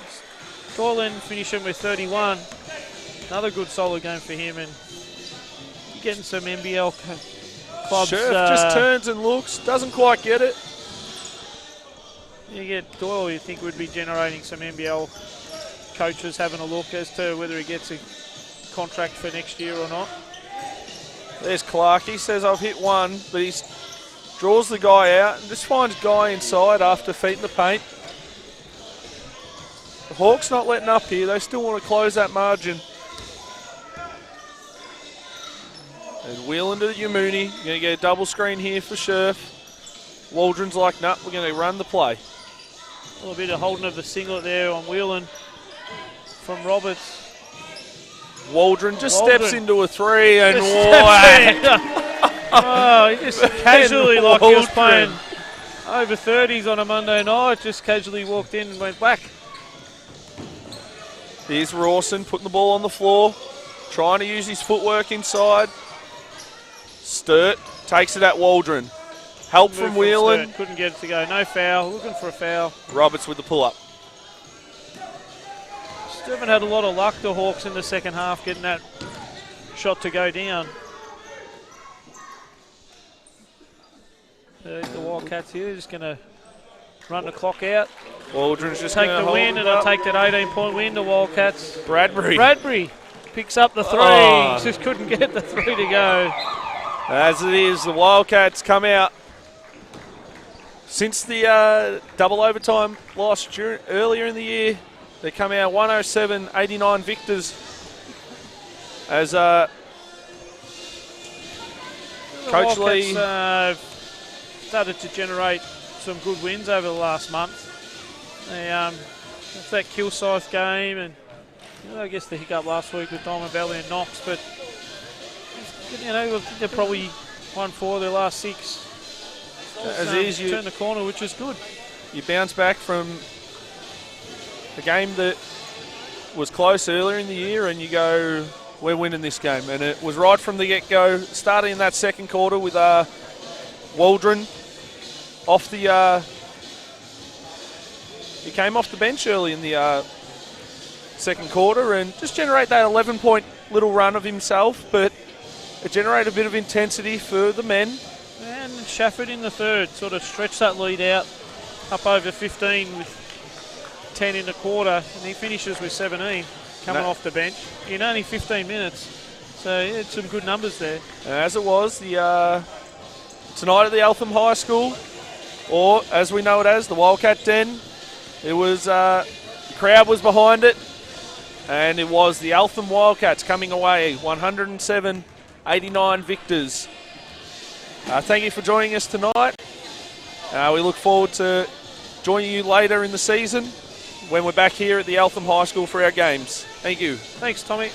Doyle finishing with 31. Another good solid game for him and getting some NBL clubs. Scherf just turns and looks, doesn't quite get it. You get Doyle, you think would be generating some NBL coaches having a look as to whether he gets a contract for next year or not. There's Clark. He says, I've hit one, but he draws the guy out and just finds Guy inside after feet in the paint. The Hawks not letting up here. They still want to close that margin. And Whelan to Yamuni. Going to get a double screen here for Scherf. Waldron's like, nah, we're going to run the play. A little bit of holding of the singlet there on Whelan from Roberts. Waldron just steps into a 3 and wow. He just casually, like he was playing over 30s on a Monday night, just casually walked in and went back. Here's Rawson putting the ball on the floor, trying to use his footwork inside. Sturt Takes it at Waldron. Help from Whelan. Couldn't get it to go. No foul. Looking for a foul. Roberts with the pull-up. Still haven't had a lot of luck, the Hawks, in the second half, getting that shot to go down. The Wildcats here just going to run the clock out. Waldron's just take going to the win, and I'll take that 18-point win. The Wildcats. Bradbury picks up the three. Oh. Just couldn't get the three to go. As it is, the Wildcats come out. Since the double overtime loss earlier in the year, they come out 107-89 victors. As Coach Lee started to generate some good wins over the last month. They, it's that Kilsyth game, and I guess the hiccup last week with Diamond Valley and Knox, but they're probably won 4 of their last 6. As is, you turn the corner, which is good. You bounce back from a game that was close earlier in the year, and you go, we're winning this game. And it was right from the get-go, starting in that second quarter with Waldron off the. He came off the bench early in the second quarter and just generate that 11-point little run of himself, but it generated a bit of intensity for the men. And Shafford in the third sort of stretched that lead out up over 15 with 10 in the quarter, and he finishes with 17 coming off the bench in only 15 minutes. So he had some good numbers there. As it was, the tonight at the Eltham High School, or as we know it as, the Wildcat Den, it was the crowd was behind it, and it was the Eltham Wildcats coming away 107-89 victors. Thank you for joining us tonight. We look forward to joining you later in the season when we're back here at the Eltham High School for our games. Thank you. Thanks, Tommy.